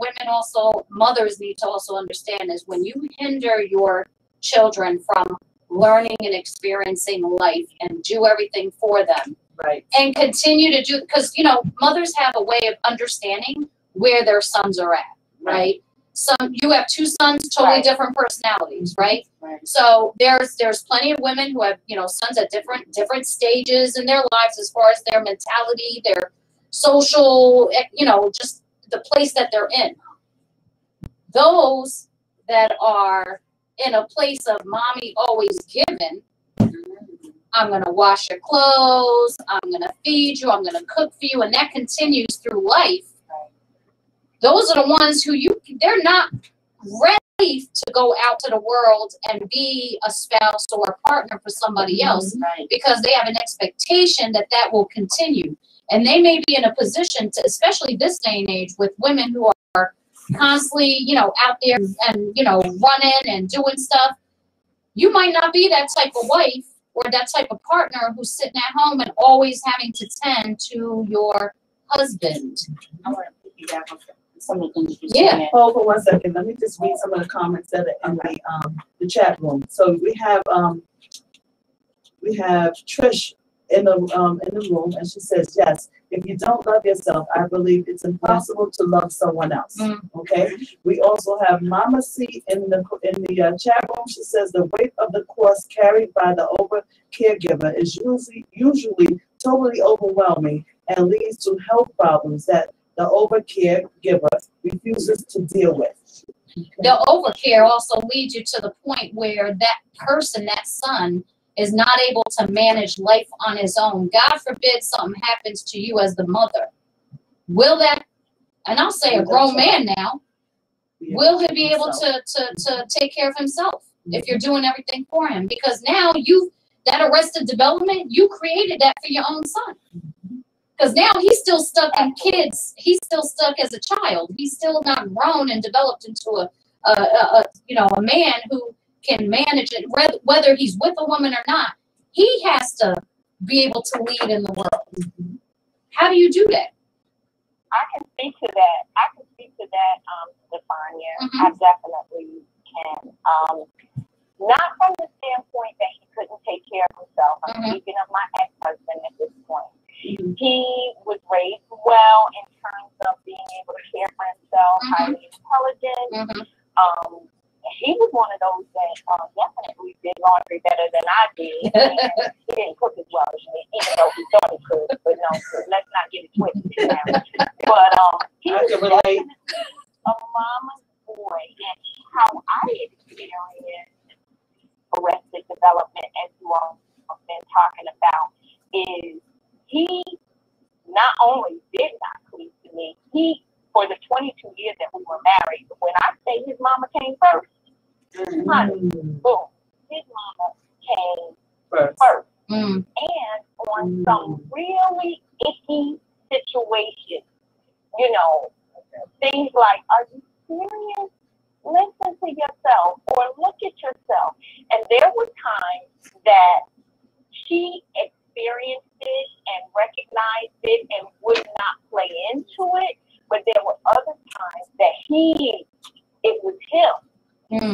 mothers need to also understand is, when you hinder your children from learning and experiencing life and do everything for them, and continue to do, because mothers have a way of understanding where their sons are at, right? You have two sons, totally different personalities, right? So there's plenty of women who have sons at different stages in their lives, as far as their mentality, their social, just the place that they're in. Those that are in a place of mommy always giving, I'm going to wash your clothes, I'm going to feed you, I'm going to cook for you, and that continues through life. Those are the ones who they're not ready to go out to the world and be a spouse or a partner for somebody else, because they have an expectation that will continue. And they may be in a position to, especially this day and age, with women who are constantly, out there and, running and doing stuff. You might not be that type of wife or that type of partner who's sitting at home and always having to tend to your husband. I want to piggyback on some of the things you said. Hold for 1 second. Let me just read some of the comments that are in the chat room. So we have Trish in the room, and she says, yes, if you don't love yourself, I believe it's impossible to love someone else. Okay. We also have Mama C in the chat room. She says the weight of the cross carried by the over caregiver is usually totally overwhelming and leads to health problems that the over caregiver refuses to deal with. The overcare also leads you to the point where that person, that son, is not able to manage life on his own. God forbid something happens to you as the mother. Will that, and I'll say a grown man now, will he be able to take care of himself if you're doing everything for him? Because now that arrested development, you created that for your own son. Because now he's still stuck in kids. He's still stuck as a child. He's still not grown and developed into a man who can manage it, whether he's with a woman or not. He has to be able to lead in the world. How do you do that? I can speak to that. Stefania. I definitely can. Not from the standpoint that he couldn't take care of himself. I'm speaking of my ex-husband at this point. He was raised well in terms of being able to care for himself, highly intelligent. He was one of those that definitely did laundry better than I did. And he didn't cook as well as me, even though he thought he could. But no, let's not get it twisted now. But he was definitely a mama's boy. And how I experienced arrested development, as you all have been talking about, is he not only did not cleave to me, for the 22 years that we were married, when I say his mama came first, honey, boom, his mama came first. And on some really icky situations, things like, are you serious? Listen to yourself or look at yourself. And there were times that she experienced it and recognized it and would not play into it. But there were other times that it was him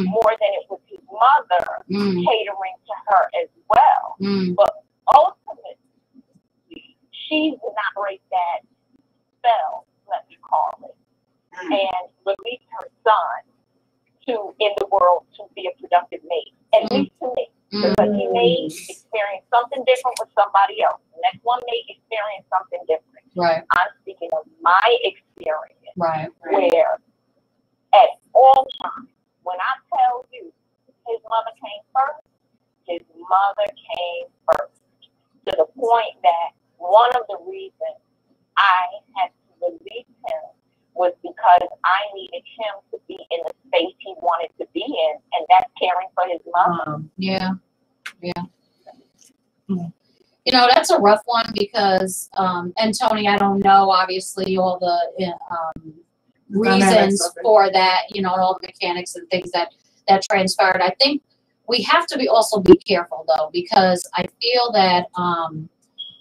more than it was his mother catering to her as well. But ultimately, she would not break that spell, let me call it, and release her son in the world to be a productive mate, at least to me. Because he may experience something different with somebody else. The next one may experience something different. Right. I'm speaking of my experience. Right. Where at all times, when I tell you his mother came first, his mother came first. To the point that one of the reasons I had to release him was because I needed him to be in the space he wanted to be in, and that's caring for his mother. Yeah. That's a rough one because, and Tony, I don't know, obviously, all the reasons for that, all the mechanics and things that transpired. I think we have to also be careful, though, because I feel that,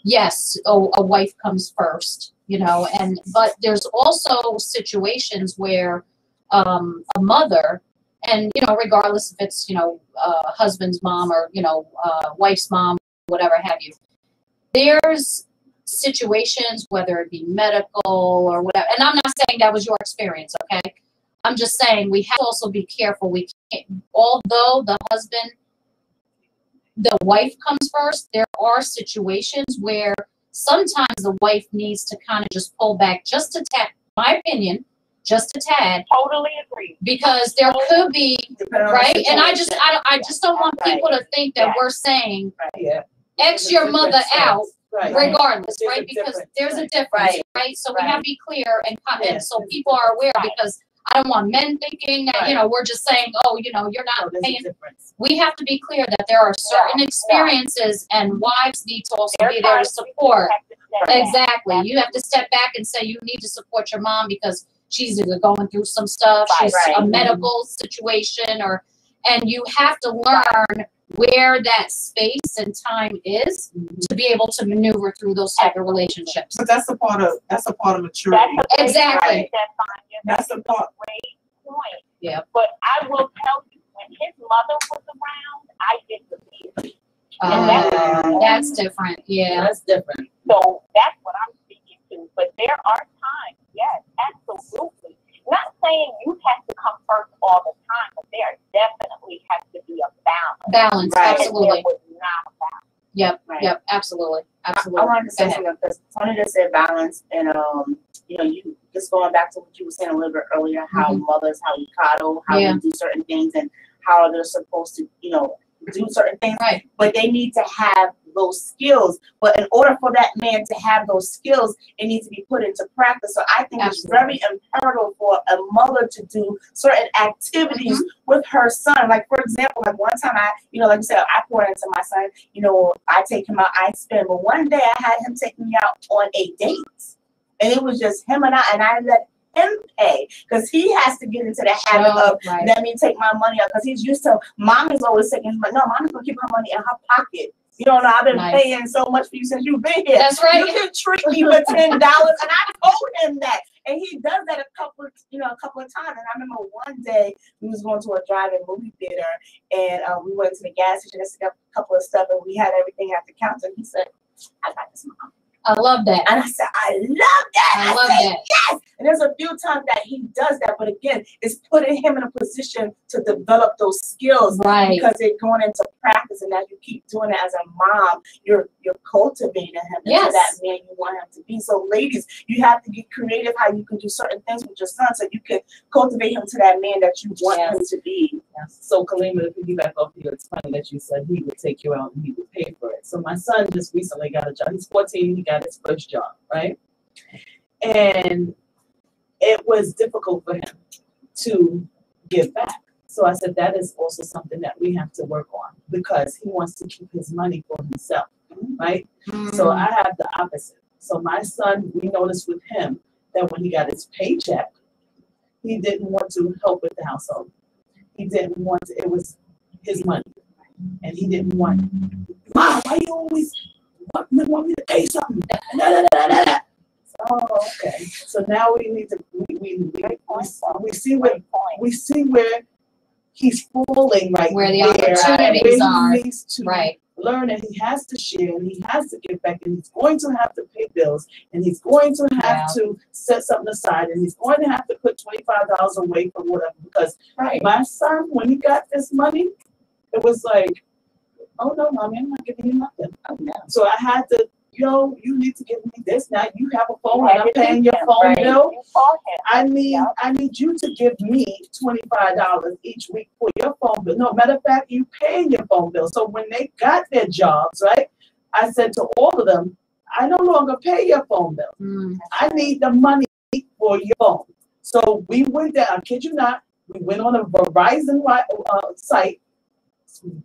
yes, a wife comes first, but there's also situations where a mother, and, regardless if it's, husband's mom or, wife's mom, whatever have you, there's situations, whether it be medical or whatever, and I'm not saying that was your experience, okay? I'm just saying we have to also be careful. We can't, although the wife comes first, there are situations where sometimes the wife needs to kind of just pull back just a tad, my opinion, just a tad. Totally agree. Because there could be, right? And I just don't want people to think that we're saying, X your mother out, regardless, right? Because there's a difference, right? So we have to be clear and so people are aware, because I don't want men thinking that, we're just saying, you're not paying. We have to be clear that there are certain experiences and wives need to also be there to support. Exactly. You have to step back and say you need to support your mom because she's either going through some stuff, she's a medical situation, and you have to learn where that space and time is to be able to maneuver through those type of relationships. But that's a part of maturity. Exactly. That's a great point. Yeah. But I will tell you, when his mother was around, I disappeared. That's different. Yeah. That's different. So that's what I'm speaking to. But there are times, yes, absolutely. Not saying you have to come first all the time, but there definitely has to be a balance. Balance, absolutely. And there was not a balance. Yep, absolutely. I wanted to say something because Tony just said balance, and you just going back to what you were saying a little bit earlier, how mothers, how we coddle, how we do certain things, and how they're supposed to, do certain things, Right. but they need to have those skills. But in order for that man to have those skills, it needs to be put into practice. So I think it's very imperative for a mother to do certain activities with her son. Like, for example, like one time I, like you said, I pour into my son, I take him out, I spend. But one day I had him take me out on a date. And it was just him and I let him pay because he has to get into the habit of let me take my money out because he's used to mommy's always taking his money. No, mommy's gonna keep her money in her pocket. You don't know, I've been paying so much for you since you've been here. That's right. You can treat me for $10, and I told him that, and he does that a couple of times. And I remember one day we was going to a drive-in movie theater, and we went to the gas station and got a couple of stuff, and we had everything at the counter. He said, "I got this, Mom." I love that. And I said, I love that. I love said, that. yes. And there's a few times that he does that. But again, it's putting him in a position to develop those skills. Right. Because they're going into practice. And as you keep doing it as a mom, you're cultivating him into that man you want him to be. So ladies, you have to get creative how you can do certain things with your son so you can cultivate him to that man that you want him to be. Yes. So Kalima, to piggyback off you, it's funny that you said he would take you out and he would pay for it. So my son just recently got a job. He's 14, he got his first job, right? And it was difficult for him to give back. So I said that is also something that we have to work on because he wants to keep his money for himself, right? So I have the opposite. So my son, we noticed with him that when he got his paycheck, he didn't want to help with the household. He didn't want to, it was his money. And he didn't want, Mom, why you always want me to pay something? Oh, okay. So now we need to we see where he's falling right where the there, opportunities are. He needs to learn, and he has to share, and he has to give back, and he's going to have to pay bills, and he's going to have to set something aside, and he's going to have to put $25 away for whatever. Because my son, when he got this money, it was like, oh no, Mommy, I'm not giving you nothing. So I had to, you need to give me this. Now you have a phone and I'm paying your phone bill. I need you to give me $25 each week for your phone bill. No, matter of fact, you paying your phone bill. So when they got their jobs, I said to all of them, I no longer pay your phone bill. I need the money for your phone. So we went there, I kid you not, we went on a Verizon site,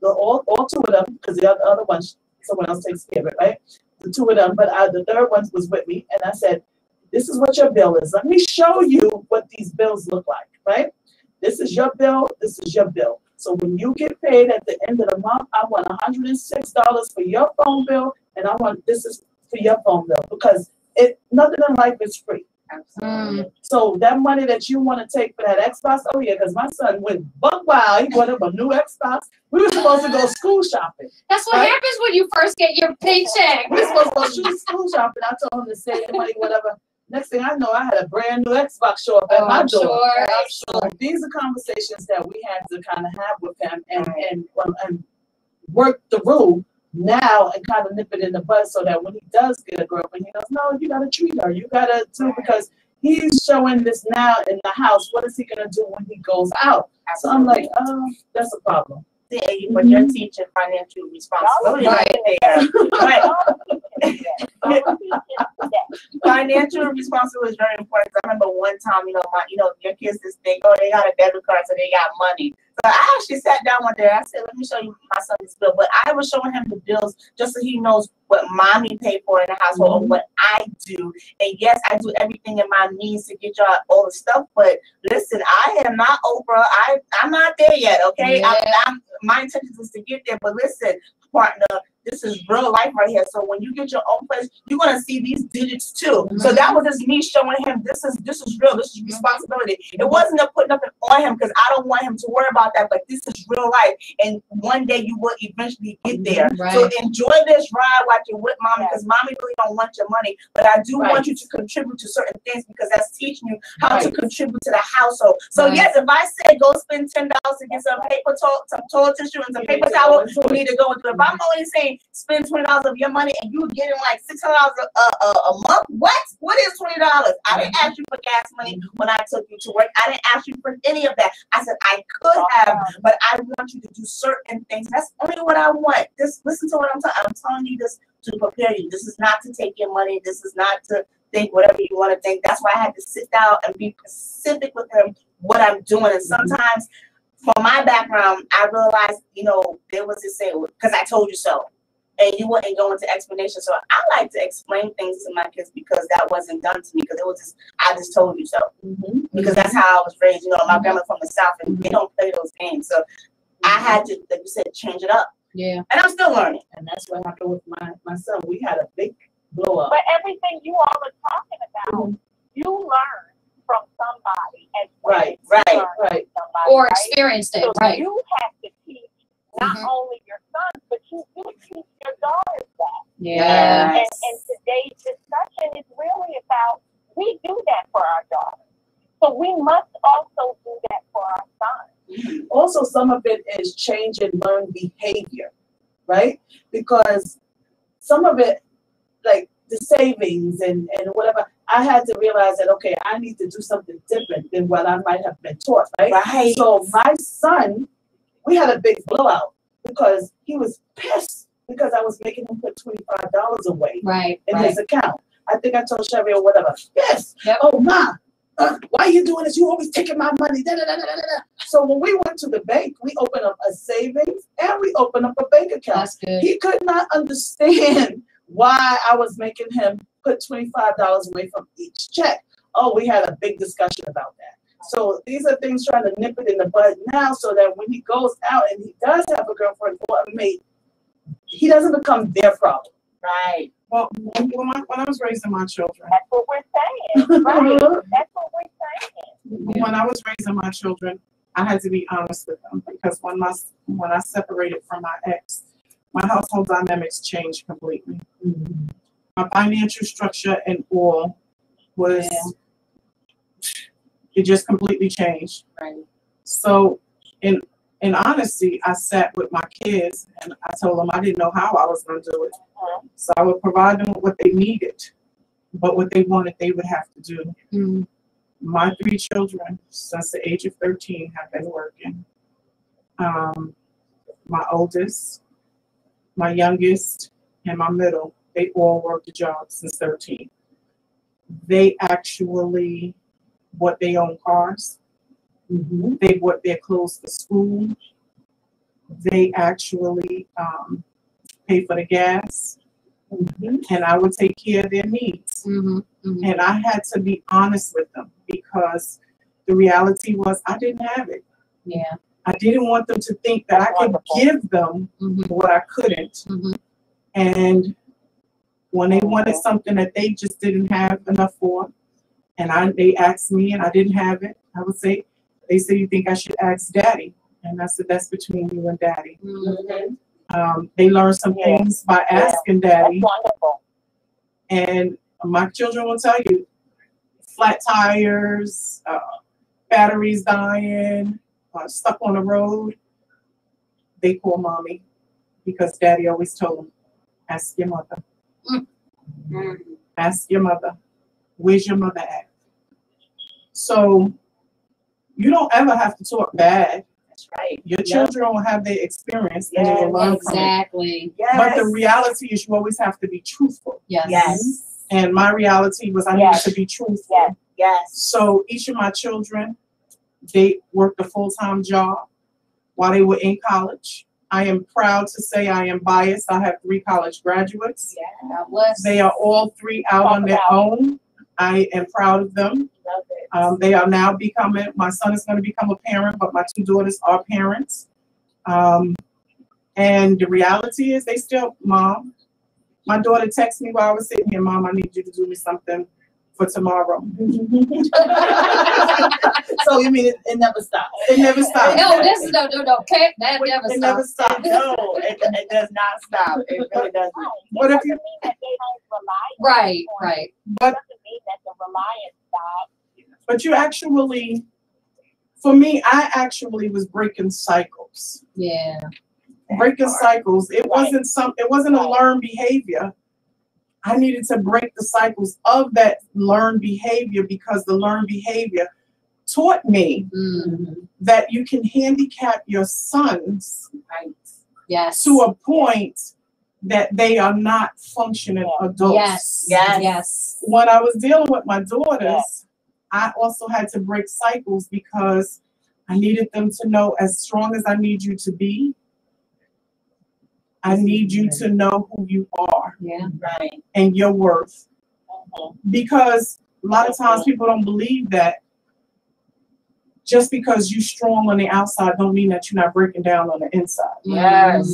all two of them, because the other one, someone else takes care of it, right? The two of them, but the third one was with me, and I said, this is what your bill is. Let me show you what these bills look like, right? This is your bill, this is your bill. So when you get paid at the end of the month, I want $106 for your phone bill, and this is for your phone bill, because nothing in life is free. So that money that you want to take for that Xbox, oh yeah, because my son went buck wild. He bought him a new Xbox. We were supposed to go school shopping. That's what happens when you first get your paycheck. We were supposed to go school shopping. I told him to save the money, whatever. Next thing I know, I had a brand new Xbox show up at my door. So these are conversations that we had to kind of have with him and work through now and kind of nip it in the bud so that when he does get a girlfriend, he knows, no, you got to treat her. You got to do, because he's showing this now in the house. What is he going to do when he goes out? So I'm like, oh, that's a problem. But you're teaching financial responsibility Financial responsibility is very important. I remember one time, your kids just think, oh, they got a debit card, so they got money. So I actually sat down one day. I said, let me show you my son's bill. But I was showing him the bills just so he knows what mommy paid for in the household or what I do. And yes, I do everything in my means to get y'all all the stuff. But listen, I am not Oprah. I'm not there yet, okay? My intention is to get there. But listen, partner, this is real life right here. So when you get your own place, you're gonna see these digits too. So that was just me showing him this is real. This is responsibility. It wasn't to put nothing on him because I don't want him to worry about that. But this is real life, and one day you will eventually get there. So enjoy this ride while you're with mommy, because mommy really don't want your money, but I do want you to contribute to certain things because that's teaching you how to contribute to the household. So yes, if I say go spend $10 to get some paper, some toilet tissue, and some paper towel, you need to go into it. If I'm only saying money, spend $20 of your money, and you getting like $600 a month. What is $20? I didn't ask you for gas money when I took you to work. I didn't ask you for any of that. I said I could have, but I want you to do certain things. That's only what I want. Just listen to what I'm telling. I'm telling you this to prepare you. This is not to take your money. This is not to think whatever you want to think. That's why I had to sit down and be specific with him what I'm doing. And sometimes, from my background, I realized, there was this saying, because I told you so. And you wouldn't go into explanation. So I like to explain things to my kids because that wasn't done to me. Because it was just, I just told you so. Because that's how I was raised. My grandma from the South, and they don't play those games. So I had to, like you said, change it up. Yeah. And I'm still learning. And that's what happened with my son. We had a big blow up. But everything you all are talking about, you learn from somebody as well. Right. Somebody, Or experienced it, So right. you have to teach not only your sons, but you teach your daughters that. Yeah. And today's discussion is really about, we do that for our daughters. So we must also do that for our sons. Also, some of it is change and learn behavior, right? Because some of it, like the savings and whatever, I had to realize that, okay, I need to do something different than what I might have been taught, right? Right. So my son, we had a big blowout because he was pissed because I was making him put $25 away in his account. I think I told Sherry or whatever, yes, oh, Ma, why are you doing this? You always taking my money. Da, da, da, da, da, da. So when we went to the bank, we opened up a savings and we opened up a bank account. That's good. He could not understand why I was making him put $25 away from each check. Oh, we had a big discussion about that. So these are things trying to nip it in the bud now so that when he goes out and he does have a girlfriend or a mate, he doesn't become their problem. Right. Well, when I was raising my children, That's what we're saying, right? That's what we're saying. when I was raising my children, I had to be honest with them because when I separated from my ex, my household dynamics changed completely. My financial structure and all was, it just completely changed. Right. So in honesty, I sat with my kids and I told them I didn't know how I was going to do it. So I would provide them with what they needed, but what they wanted, they would have to do. My 3 children, since the age of 13, have been working. My oldest, my youngest, and my middle, they all worked a job since 13. They actually bought their own cars. They bought their clothes for school. They actually pay for the gas. And I would take care of their needs. And I had to be honest with them because the reality was I didn't have it. Yeah. I didn't want them to think that I could give them what I couldn't. And when they wanted something that they just didn't have enough for, and they asked me and I didn't have it, I would say, they said, you think I should ask Daddy? And I said, that's between you and Daddy. They learned some things by asking Daddy. That's wonderful. And my children will tell you, flat tires, batteries dying, stuck on the road, they call Mommy because Daddy always told them, ask your mother. Ask your mother. Where's your mother at? So you don't ever have to talk bad. That's right. Your children will have their experience and they will learn from it. Exactly. But the reality is you always have to be truthful. Yes. And my reality was I needed to be truthful. So each of my children, they worked a full-time job while they were in college. I am proud to say I am biased. I have 3 college graduates. God bless. They are all 3 out on their own. I am proud of them. They are now becoming, my son is going to become a parent, but my 2 daughters are parents. And the reality is they still, Mom, my daughter texted me while I was sitting here, Mom, I need you to do me something for tomorrow. So you mean it never stops? It never stops. No, this is no, okay, that never It stops. never stops. No, it does not stop. It really doesn't. What if It you? doesn't mean that they don't rely on it. Right. But It doesn't mean that the reliance stops. but you actually, for me, I actually was breaking cycles. Yeah. breaking cycles. It wasn't a learned behavior. I needed to break the cycles of that learned behavior because the learned behavior taught me that you can handicap your sons to a point that they are not functioning adults. Yes. When I was dealing with my daughters, I also had to break cycles because I needed them to know, as strong as I need you to be, I need you to know who you are and your worth. Because a lot of times people don't believe that just because you're strong on the outside don't mean that you're not breaking down on the inside. Yes.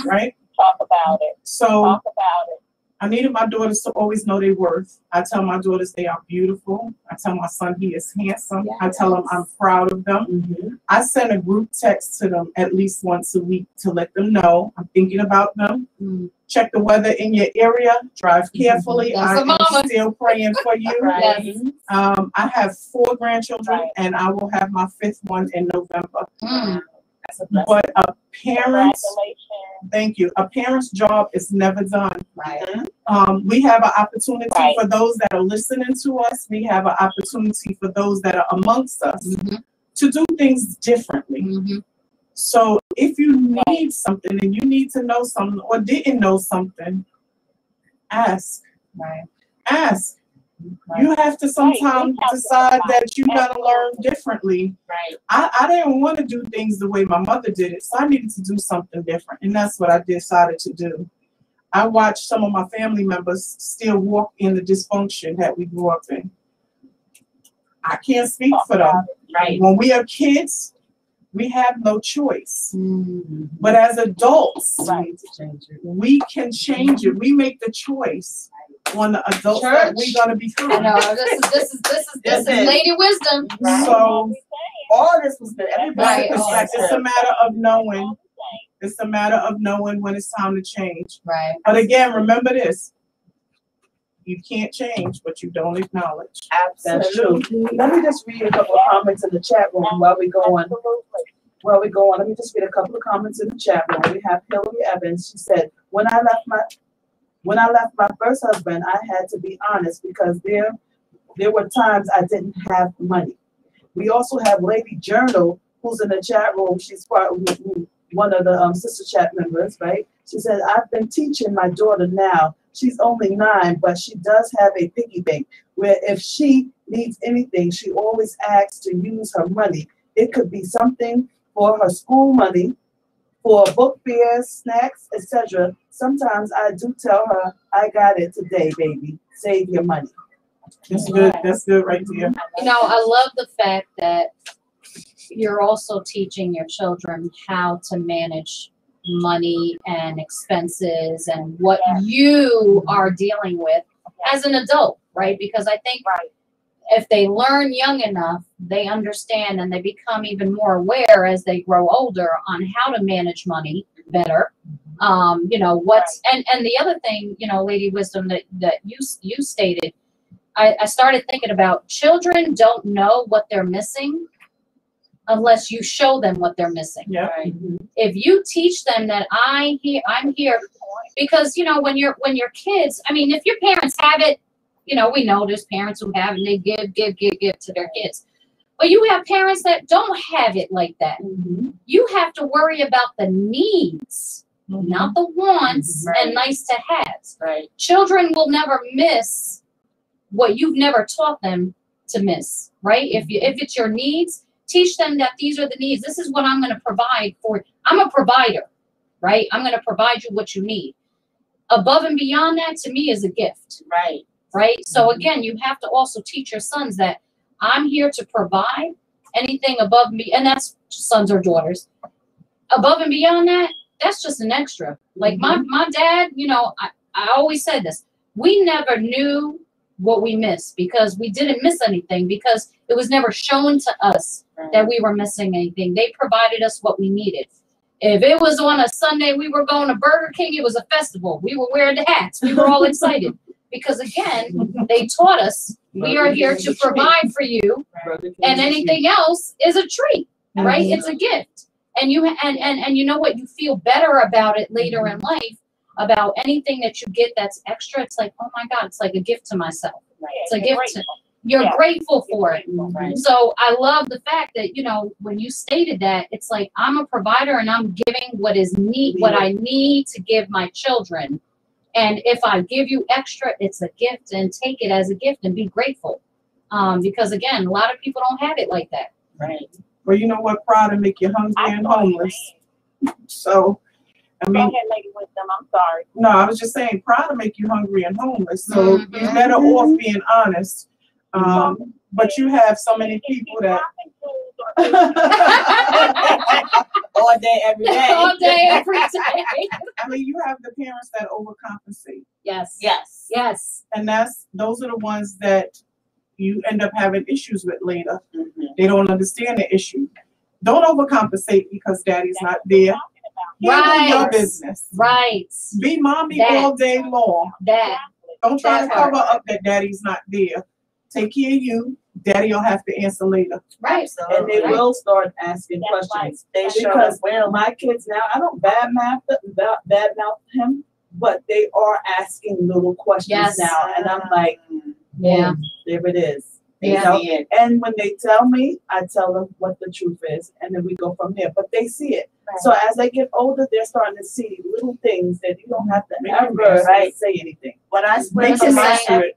Right? Talk about it. So Talk about it. I needed my daughters to always know their worth. I tell my daughters they are beautiful. I tell my son he is handsome. I tell him I'm proud of them. I send a group text to them at least once a week to let them know I'm thinking about them. Check the weather in your area. Drive carefully. I am still praying for you. I have 4 grandchildren, and I will have my 5th one in November. But a parent's, thank you, a parent's job is never done. We have an opportunity for those that are listening to us. We have an opportunity for those that are amongst us to do things differently. So if you need something and you need to know something or didn't know something, ask. Ask. You have to sometimes decide that you gotta learn differently. I didn't want to do things the way my mother did it, so I needed to do something different, and that's what I decided to do. I watched some of my family members still walk in the dysfunction that we grew up in. I can't speak for them. When we are kids, we have no choice. But as adults, we can change it. We make the choice on the adults that we're gonna become. I know this is lady wisdom. So all this was good. Everybody, it's a matter of knowing. It's a matter of knowing when it's time to change. But again, remember this: you can't change what you don't acknowledge. That's true. Let me just read a couple of comments in the chat room while we go on. Let me just read a couple of comments in the chat room. We have Hillary Evans. She said, When I left my first husband, I had to be honest because there were times I didn't have money. We also have Lady Journal, who's in the chat room. She's part of one of the sister chat members, right? She said, I've been teaching my daughter now. She's only 9, but she does have a piggy bank where if she needs anything, she always asks to use her money. It could be something for her school money, for book fares, snacks, etc. Sometimes I do tell her, I got it today, baby. Save your money. That's good. That's good right there. You know, I love the fact that you're also teaching your children how to manage money and expenses and what you are dealing with as an adult, right? Because I think if they learn young enough, they understand and they become even more aware as they grow older on how to manage money better. You know, what's and the other thing, you know, Lady Wisdom, that you stated, I started thinking about children don't know what they're missing unless you show them what they're missing. If you teach them that I'm here, because you know when you're kids, I mean, if your parents have it, you know, we know there's parents who have and they give to their kids. But you have parents that don't have it like that. You have to worry about the needs, not the wants and nice to haves. Children will never miss what you've never taught them to miss, right? If it's your needs, teach them that these are the needs. This is what I'm going to provide for. I'm a provider, right? I'm going to provide you what you need. Above and beyond that, to me, is a gift. Right? So again, you have to also teach your sons that I'm here to provide. Anything above me, and that's sons or daughters. Above and beyond that, that's just an extra. Like my dad, you know, I always said this. We never knew what we missed because we didn't miss anything because it was never shown to us that we were missing anything. They provided us what we needed. If it was on a Sunday, we were going to Burger King, it was a festival. We were wearing the hats. We were all excited. Because again, they taught us we are here to provide for you, and anything else is a treat, right? It's a gift. And you know what? You feel better about it later in life, about anything that you get that's extra. It's like, oh my God, it's like a gift to myself. It's a gift. You're grateful for it. Right. So I love the fact that, you know, when you stated that, it's like I'm a provider and I'm giving what I need to give my children. And if I give you extra, it's a gift, and take it as a gift and be grateful. Because again, a lot of people don't have it like that. Right. Well, you know what? Pride will make you hungry and homeless. So, I Go mean, ahead, Lady Wisdom. I'm sorry. no, I was just saying, pride will make you hungry and homeless. So you're better off being honest. But you have so many people that All day, every day. All day, every day. I mean, you have the parents that overcompensate, Yes. Yes. Yes. and those are the ones that you end up having issues with later. Mm-hmm. They don't understand the issue. Don't overcompensate because daddy's not there. Handle your Right. business. Right. Be mommy That. all day long. That. Don't try That to cover part. up that daddy's not there. Take care of you. Daddy will have to answer later. Right. And they Right. will start asking That's questions. They sure Because will. my kids now, I don't badmouth him, but they are asking little questions Yes. now. And I'm like, Yeah. there it is. They Yeah. see it. And when they tell me, I tell them what the truth is, and then we go from there. But they see it. So as they get older, they're starting to see little things that you don't have to ever say anything. When I split Make from it my say-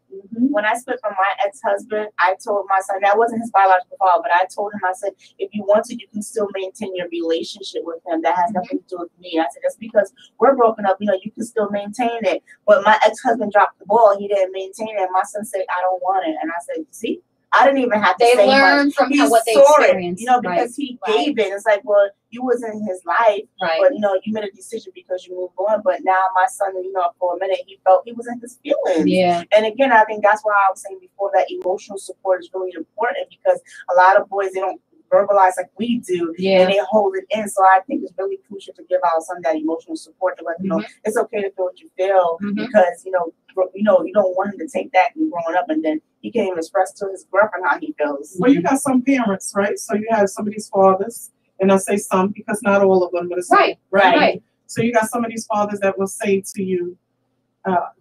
when I split from my ex-husband, I told my son, that wasn't his biological father, but I told him, I said, if you want to, you can still maintain your relationship with him. That has nothing to do with me. I said, that's because we're broken up, you know, you can still maintain it. But my ex-husband dropped the ball. He didn't maintain it. My son said, I don't want it. And I said, see, I didn't even have to They say learn much. from He what they saw it, experienced. you know, because he gave it. It's like, well, you wasn't in his life. Right. But, you know, you made a decision because you moved on. But now my son, you know, for a minute, he felt he was in his feelings. Yeah. And again, I think that's why I was saying before that emotional support is really important, because a lot of boys, they don't verbalize like we do. Yeah. And they hold it in. So I think it's really crucial to give our son that emotional support to let them know it's okay to feel what you feel, because, you know, you don't want him to take that and growing up, and then he can't even express to his girlfriend how he feels. Well, you got some parents, right? So you have some of these fathers, and I say some because not all of them, but it's Right. So you got some of these fathers that will say to you,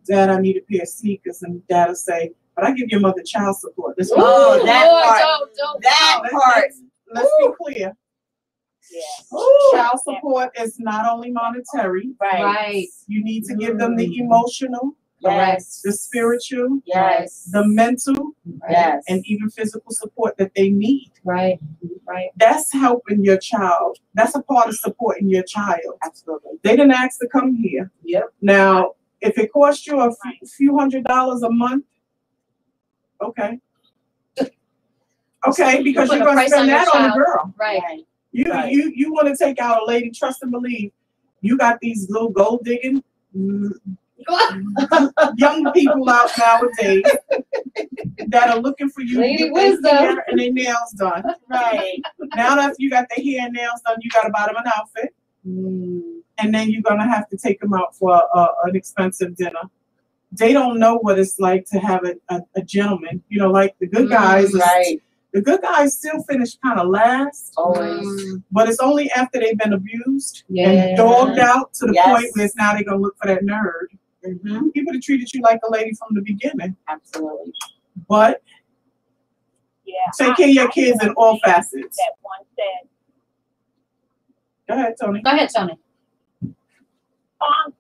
Dad, I need a pair of sneakers, and Dad will say, but I give your mother child support. This Oh, one. that Lord, part. don't. That part. Let's be clear. Yeah. Child support is not only monetary. Right. You need to give them the emotional, Yes. the spiritual, Yes. the mental, Yes. and even physical support that they need. Right. Right. That's helping your child. That's a part of supporting your child. Absolutely. They didn't ask to come here. Yep. Now, if it costs you a few $100s a month, okay. Okay, because put you're a gonna price spend on your that on a child. girl. Right. You want to take out a lady, trust and believe. You got these little gold digging young people out nowadays that are looking for you Lady to get their wisdom. hair and their nails done. Right. Now that you got their hair and nails done, you got to buy them an outfit, and then you're gonna have to take them out for an expensive dinner. They don't know what it's like to have a gentleman. You know, like the good guys. Right. The good guys still finish kind of last, Always. but it's only after they've been abused Yeah. and dogged out to the Yes. point where it's now they're gonna look for that nerd. People that treated you like a lady from the beginning, Absolutely. but Yeah. take care of your kids in all facets. That one said, Go ahead, Tony. Go ahead, Tony. oh, I'm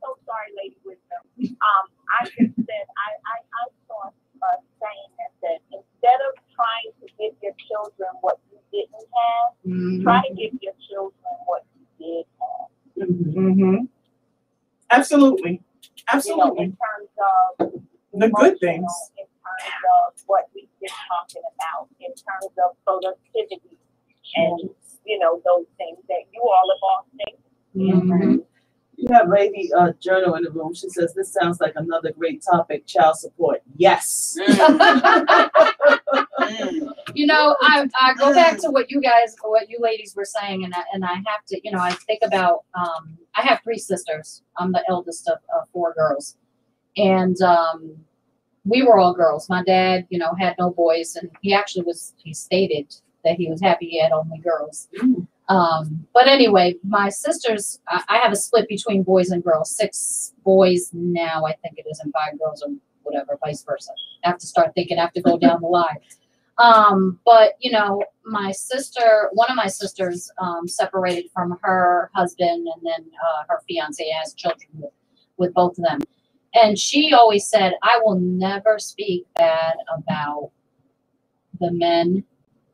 so sorry, Lady Wisdom. I just said, I saw a saying that said, instead of trying to give your children what you didn't have, try to give your children what you did have. Absolutely. You know, in terms of The good emotional, things. in terms of what we've been talking about, in terms of productivity, and you know those things that you all have all stated. You have Lady Journal in the room. She says, this sounds like another great topic, child support. Yes. You know, I go back to what you ladies were saying, and I have to, you know, I think about, I have 3 sisters. I'm the eldest of 4 girls. And we were all girls. My dad, you know, had no boys, and he actually he stated that he was happy he had only girls. But anyway, my sisters, I have a split between boys and girls. 6 boys now, I think it is, and 5 girls, or whatever, vice versa. I have to start thinking, I have to go down the line. But you know, my sister, one of my sisters, separated from her husband, and then her fiance has children with both of them. And she always said, I will never speak bad about the men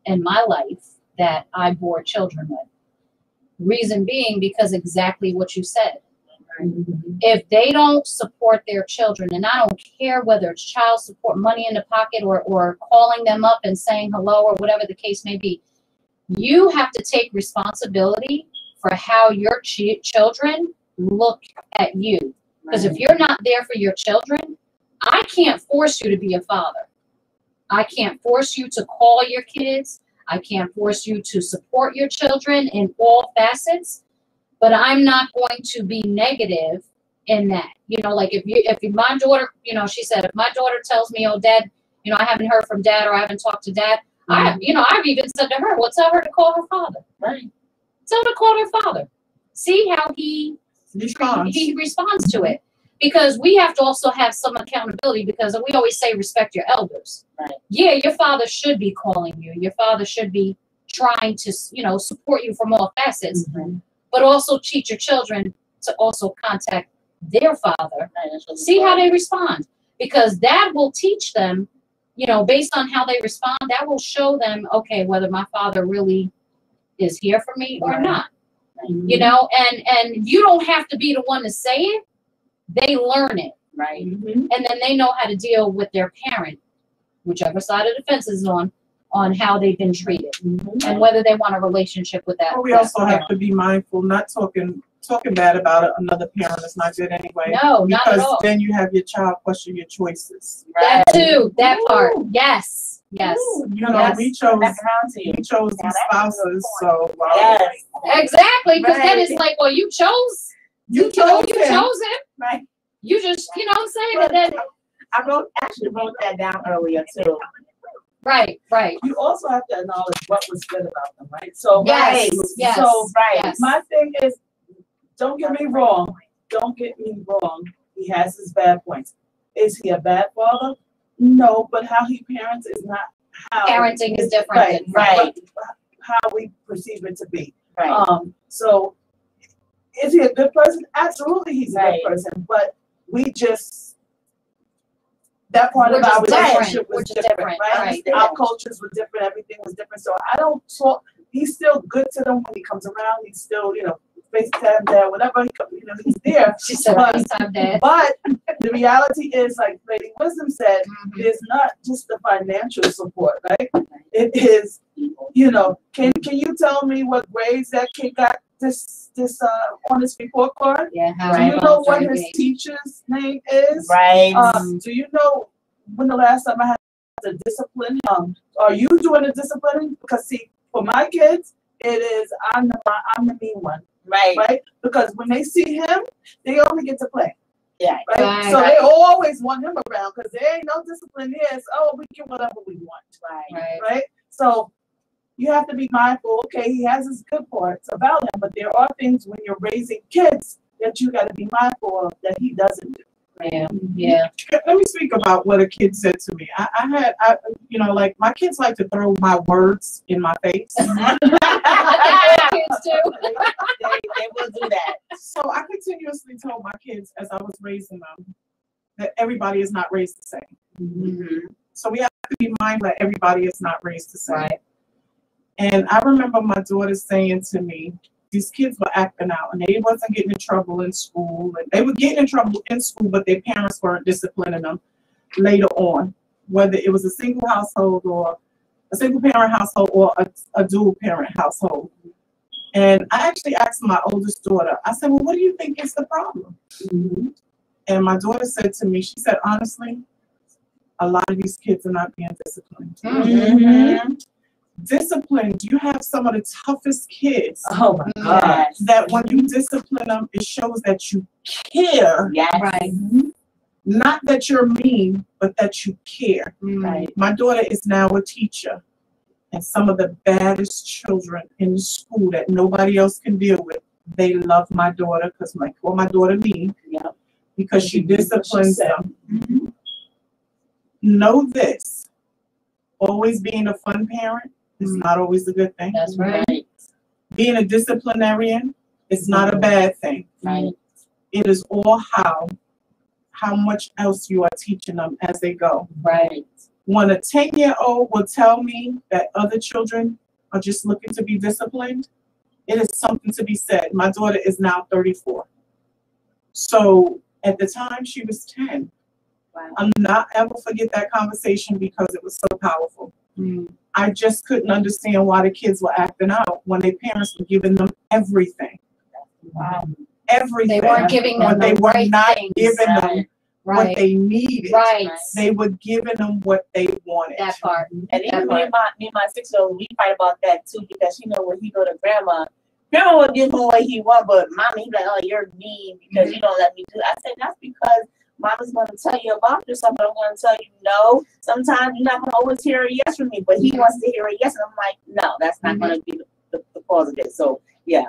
in my life that I bore children with. Reason being, because exactly what you said. If they don't support their children, and I don't care whether it's child support, money in the pocket, or calling them up and saying hello, or whatever the case may be, you have to take responsibility for how your children look at you. Because if you're not there for your children, I can't force you to be a father. I can't force you to call your kids. I can't force you to support your children in all facets, but I'm not going to be negative in that. You know, like if my daughter, you know, she said, if my daughter tells me, oh, Dad, you know, I haven't heard from Dad, or I haven't talked to Dad, I've even said to her, well, tell her to call her father. Right. Tell her to call her father. See how he responds to it. Because we have to also have some accountability, because we always say respect your elders. Right. Yeah, your father should be calling you. Your father should be trying to, you know, support you from all facets. But also teach your children to also contact their father. Right. See how they respond. Because that will teach them, you know, based on how they respond, that will show them, okay, whether my father really is here for me or not. You know, and you don't have to be the one to say it. They learn it, right? And then they know how to deal with their parent, whichever side of the fence is on how they've been treated, and whether they want a relationship with that. Well, we also have to be mindful, not talking bad about another parent is not good anyway. No, not at all. Because then you have your child question your choices. That too, that part. Yes. Yes. You know, we chose the spouses, so exactly, because then it's like, well, you chose. You chose him. Right. You just, you know what I'm saying? And then I actually wrote that down earlier too. Right. You also have to acknowledge what was good about them, right? So yes. So yes. My thing is, don't get me wrong. He has his bad points. Is he a bad father? No, but how he parents is not how parenting is different. Right. How we perceive it to be. Right. So is he a good person? Absolutely, he's a good person. But we just, that part of our relationship was different, right? Our cultures were different. Everything was different. So I don't talk. He's still good to them when he comes around. He's still, you know, FaceTime dad, whatever. He's there. She said FaceTime dad. But the reality is, like Lady Wisdom said, it's not just the financial support, right? It is, you know, can you tell me what grades that kid got this on his report card? Yeah. Do you know what his teacher's name is? Right. Do you know when the last time I had to discipline? Are you doing the disciplining? Because see, for my kids, it is I'm the mean one. Right. Because when they see him, they only get to play. Yeah. Right. So they always want him around because there ain't no discipline here. So we get whatever we want. Right. So you have to be mindful. Okay, he has his good parts about him, but there are things when you're raising kids that you got to be mindful of that he doesn't do. Yeah. Let me speak about what a kid said to me. I you know, like my kids like to throw my words in my face. Kids do. They will do that. So I continuously told my kids as I was raising them that everybody is not raised the same. So we have to be mindful that everybody is not raised the same. Right. And I remember my daughter saying to me, these kids were acting out and they wasn't getting in trouble in school. And they were getting in trouble in school, but their parents weren't disciplining them later on, whether it was a single household or a single parent household or a dual parent household. And I actually asked my oldest daughter, I said, well, what do you think is the problem? And my daughter said to me, she said, honestly, a lot of these kids are not being disciplined. Disciplined, you have some of the toughest kids. Oh my God. That when you discipline them, it shows that you care. Yes. Right. Not that you're mean, but that you care. Right. My daughter is now a teacher. and some of the baddest children in the school that nobody else can deal with, they love my daughter because my daughter me, because she disciplines them. Mm-hmm. Know this, always being a fun parent is not always a good thing. That's right. Being a disciplinarian is not a bad thing. Right. It is all how much else you are teaching them as they go. Right. When a 10-year-old will tell me that other children are just looking to be disciplined, it is something to be said. My daughter is now 34. So at the time she was 10. Wow. I'll not ever forget that conversation because it was so powerful. I just couldn't understand why the kids were acting out when their parents were giving them everything. Wow. Everything. They weren't giving them they the were right not things. giving them Right. what they needed. Right. They were giving them what they wanted. That part. And even me and my 6-year-old, we fight about that too, because when he go to grandma will give him what he want, but mommy, he be like, oh, you're mean because you don't let me do it. I said, that's because mama's going to tell you about yourself, but I'm going to tell you no. Sometimes you're not going to always hear a yes from me, but he wants to hear a yes, and I'm like, no, that's not going to be the cause of it. So, yeah.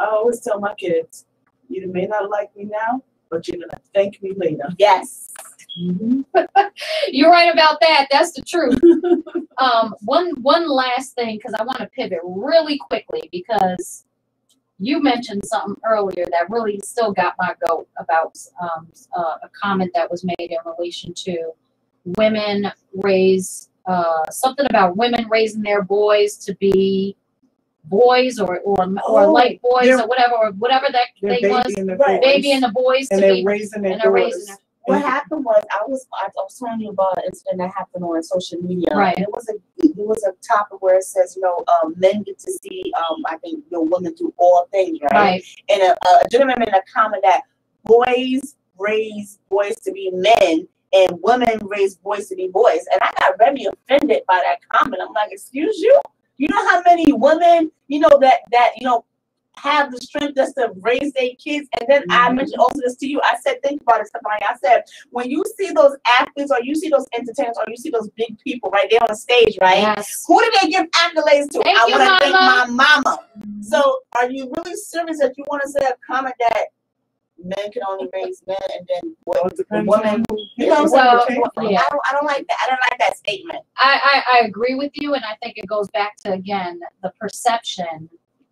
I always tell my kids, you may not like me now, but you're going to thank me later. Yes. You're right about that. That's the truth. One last thing, because I want to pivot really quickly, because you mentioned something earlier that really still got my goat about a comment that was made in relation to women something about women raising their boys to be boys or like boys or whatever that thing was. Baby and the boys and to they're be raising their and they're daughters. raising their, What happened was I was telling you about an incident that happened on social media. Right. And it was a topic where it says, men get to see I think women do all things, right? right. And a gentleman made a comment that boys raise boys to be men and women raise boys to be boys. And I got very offended by that comment. I'm like, excuse you? You know how many women, that have the strength just to raise their kids? And then I mentioned also this to you. I said, think about it, Stephanie. I said, when you see those athletes or you see those entertainers or you see those big people right there on the stage, right? Yes. Who do they give accolades to? Thank I you, want to thank my Mama. mama. So are you really serious that you want to say a comment that men can only raise men and then women? Yeah. I don't like that. I don't like that statement. I agree with you, and I think it goes back to, again, the perception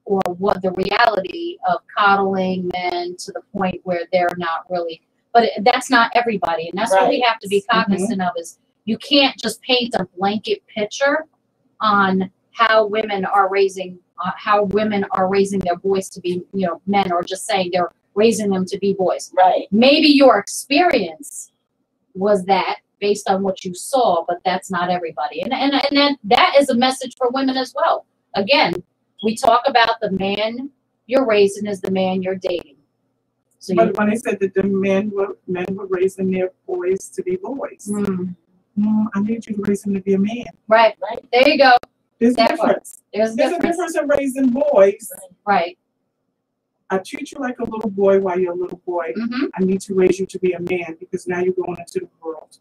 or what the reality of coddling men to the point where they're not really, but that's not everybody, and that's what we have to be cognizant of, is you can't just paint a blanket picture on how women are raising their boys to be men, or just saying they're raising them to be boys. Right. Maybe your experience was that based on what you saw, but that's not everybody. And then that is a message for women as well. Again, we talk about the man you're raising is the man you're dating. So but when they said that the men were raising their boys to be boys, I need you to raise them to be a man. Right. There you go. There's a difference. There's a difference in raising boys. Right. I treat you like a little boy while you're a little boy. I need to raise you to be a man, because now you're going into the world.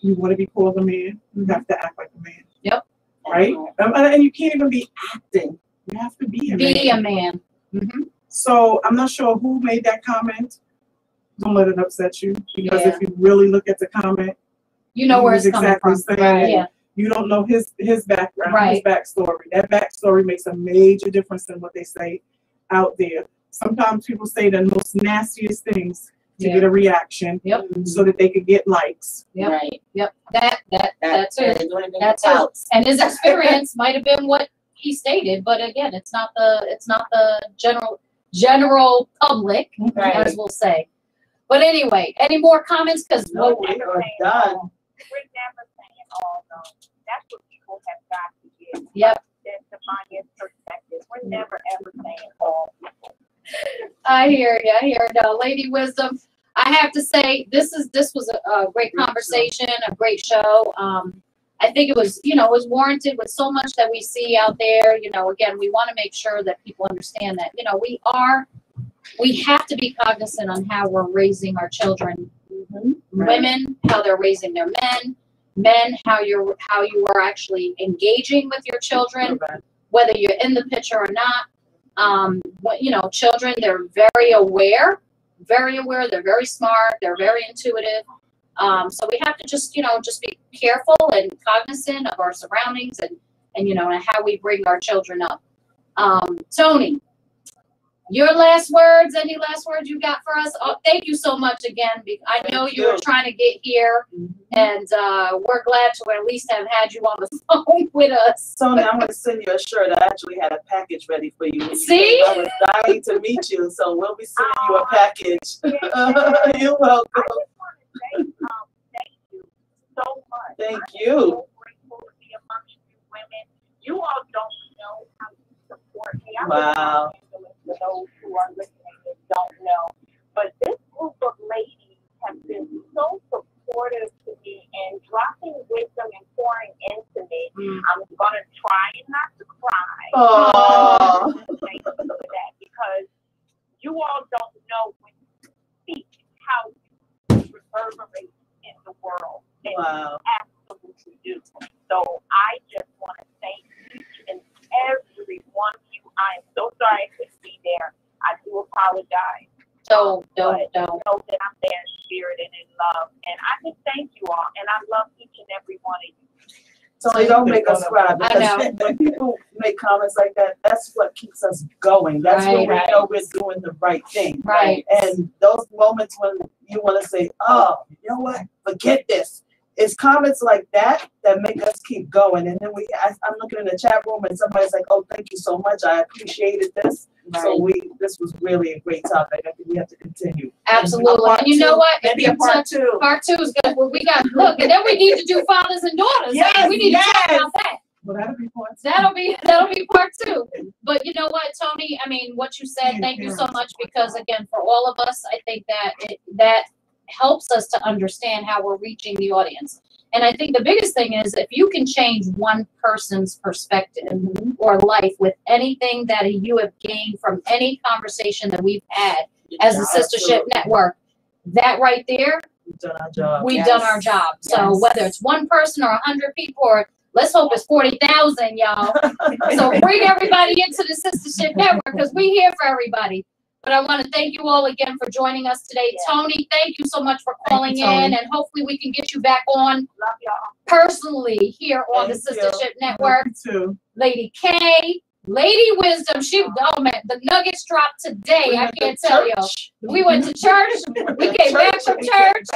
You want to be called a man, you have to act like a man. Yep. Right? And you can't even be acting. You have to be a man. Be a man. So I'm not sure who made that comment. Don't let it upset you, because if you really look at the comment, you know where it's coming from. Saying, yeah. You don't know his background, his backstory. That backstory makes a major difference in what they say out there. Sometimes people say the most nastiest things to get a reaction, so that they could get likes. Yep. Right. Yep. That's it. That's it. And his experience might have been what he stated, but again, it's not the general public, as we'll say. But anyway, any more comments? Because we're done. We're never saying all those. That's what people have got to get. Yep. The finance perspective. We're never ever saying all people. I hear you. No, Lady Wisdom, I have to say this was a great conversation, a great show. I think it was warranted with so much that we see out there. Again, we want to make sure that people understand that we have to be cognizant on how we're raising our children. Women, how they're raising their men. men, how you are actually engaging with your children, whether you're in the picture or not. You know, children, they're very aware. They're very smart. They're very intuitive. So we have to just, you know, just be careful and cognizant of our surroundings and you know, and how we bring our children up. Tony, your last words, any last words you got for us? Oh, thank you so much again. I know you were trying to get here, and we're glad to at least have had you on the phone with us. Tony, I'm going to send you a shirt. I actually had a package ready for you. See? I was dying to meet you, so we'll be sending you a package. You're welcome. I just want to say thank you so much. Thank I'm you. so grateful to be amongst you women. You all don't know how you support me. Wow. For those who are listening and don't know, but this group of ladies have been so supportive to me and dropping wisdom and pouring into me. I'm gonna try not to cry. Oh. Thank you for that, because you all don't know when you speak how you reverberate in the world. And Wow. you absolutely do. So I just want to thank each and every one of you. I'm so sorry I couldn't be there. I do apologize. Don't. Know that I'm there in spirit and in love. And I just thank you all. And I love each and every one of you. Tony, don't make us cry, I because know. when people make comments like that, that's what keeps us going. That's when we Right. know we're doing the right thing. Right. And those moments when you want to say, oh, you know what, forget this. It's comments like that that make us keep going. And then I'm looking in the chat room and somebody's like, oh, thank you so much. I appreciated this. Right. So this was really a great topic. I think we have to continue. Absolutely. And you know what? Maybe a part two. Part 2 is good. Well, we got, look, and then we need to do fathers and daughters. Yes, We need to talk about that. Well, that'll be part two. That'll be part 2. But you know what, Tony? I mean, what you said, thank you so much, because again, for all of us, I think that that helps us to understand how we're reaching the audience. And I think the biggest thing is, if you can change one person's perspective or life with anything that you have gained from any conversation that we've had as a Sistahship Network, that right there, We've done our job. we've done our job. So whether it's one person or 100 people, or let's hope it's 40,000, y'all. So bring everybody into the Sistahship Network, because we're here for everybody. But I want to thank you all again for joining us today. Tony, thank you so much for calling in, and hopefully we can get you back on Love y'all. personally here on the Thank you. Sistahship Network. Too. Lady K, Lady Wisdom, oh man, the nuggets dropped today. I can't tell you. We went to church. We came back from church.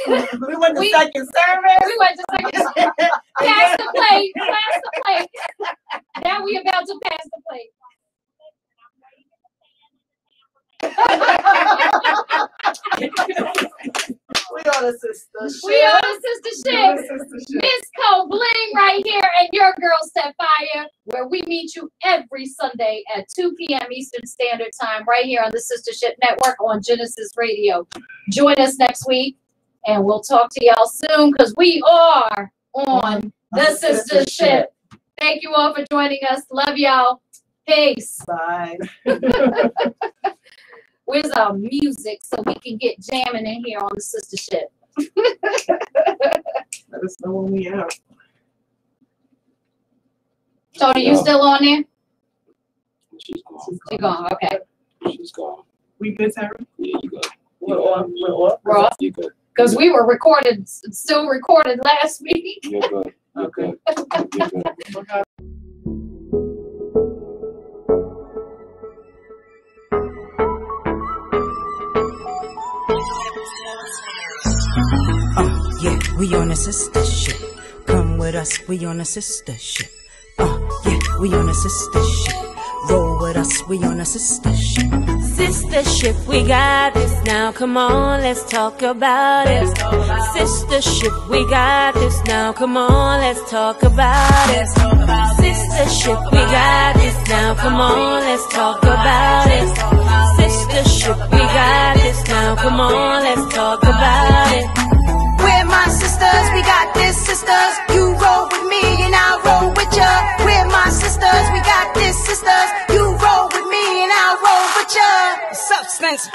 We went to We- second service. We went to second. Pass the plate. Pass the plate. Now we about to pass the plate. We on a Sistahship. We on the Sistahship. Miss Co Bling right here, and your girl Sapphire, where we meet you every Sunday at 2 p.m. Eastern Standard Time, right here on the Sistahship Network on Genesis Radio. Join us next week, and we'll talk to y'all soon, because we are on the Sistahship. Thank you all for joining us. Love y'all. Peace. Bye. Where's our music so we can get jamming in here on the Sistahship? Let us know when we out. Tony, you still on there? She's gone. You gone? Okay. She's gone. We good, Sarah? Yeah, you good. We're on. We're off. We're off. You good. Because we were still recorded last week. You're good. You're good. You're good. Yeah, we on a Sistahship. Come with us, we on a Sistahship. Yeah, we on a Sistahship. Roll with us, we on a Sistahship. Sistahship, we got this now. Come on, let's talk about it. Sistahship, we got this now. Come on, let's talk about it. Sistahship, we got this now. Come on, let's talk about it. Sistahship, we got this now. Come on, let's talk about it. We're my sisters, we got this, sisters. You roll with me and I'll roll with ya. We're my sisters, we got this, sisters. You roll with me and I'll roll with ya. Substance,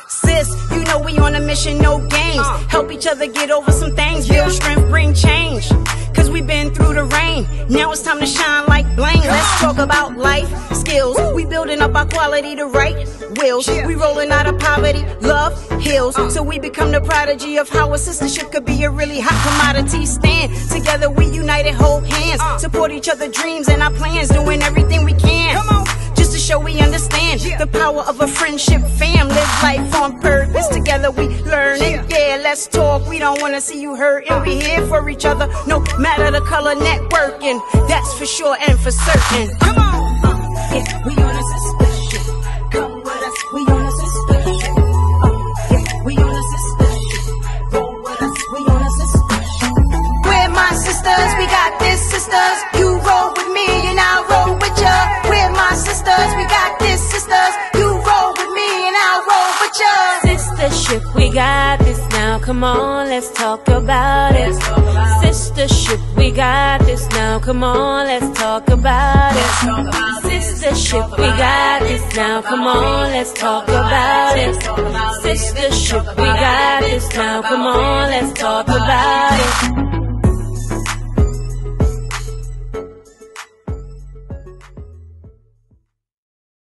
sis, you know we on a mission, no games. Help each other get over some things, build strength, bring change. Cause we've been through the rain, now it's time to shine like bling. Let's talk about life skills. We building up our quality to right wills. We rolling out of poverty, love heals. So we become the prodigy of how a sistership could be a really hot commodity. Stand together, we united, hold hands, support each other dreams and our plans, doing everything we can. Just to show we understand the power of a friendship fam. Live life on purpose, together we learn it. Yeah, let's talk, we don't wanna see you hurting. We here for each other, no matter the color, networking. That's for sure and for certain. Come on! Yeah, we on a sistership. Come with us, we on a sistership. Yeah, we on a sistership. Roll with us, we on a sistership. We're my sisters, we got this, sisters. You roll with me and I'll roll with ya. We're my sisters, we got this, sisters. You roll with me and I'll roll with ya. Sistahship, we got this now. Come on, let's talk about it. Sistahship, we got this now. Come on, let's talk about it. Sistahship, we got this now. Come on, let's talk about it. Sistahship, we got this now. Come on, let's talk about it.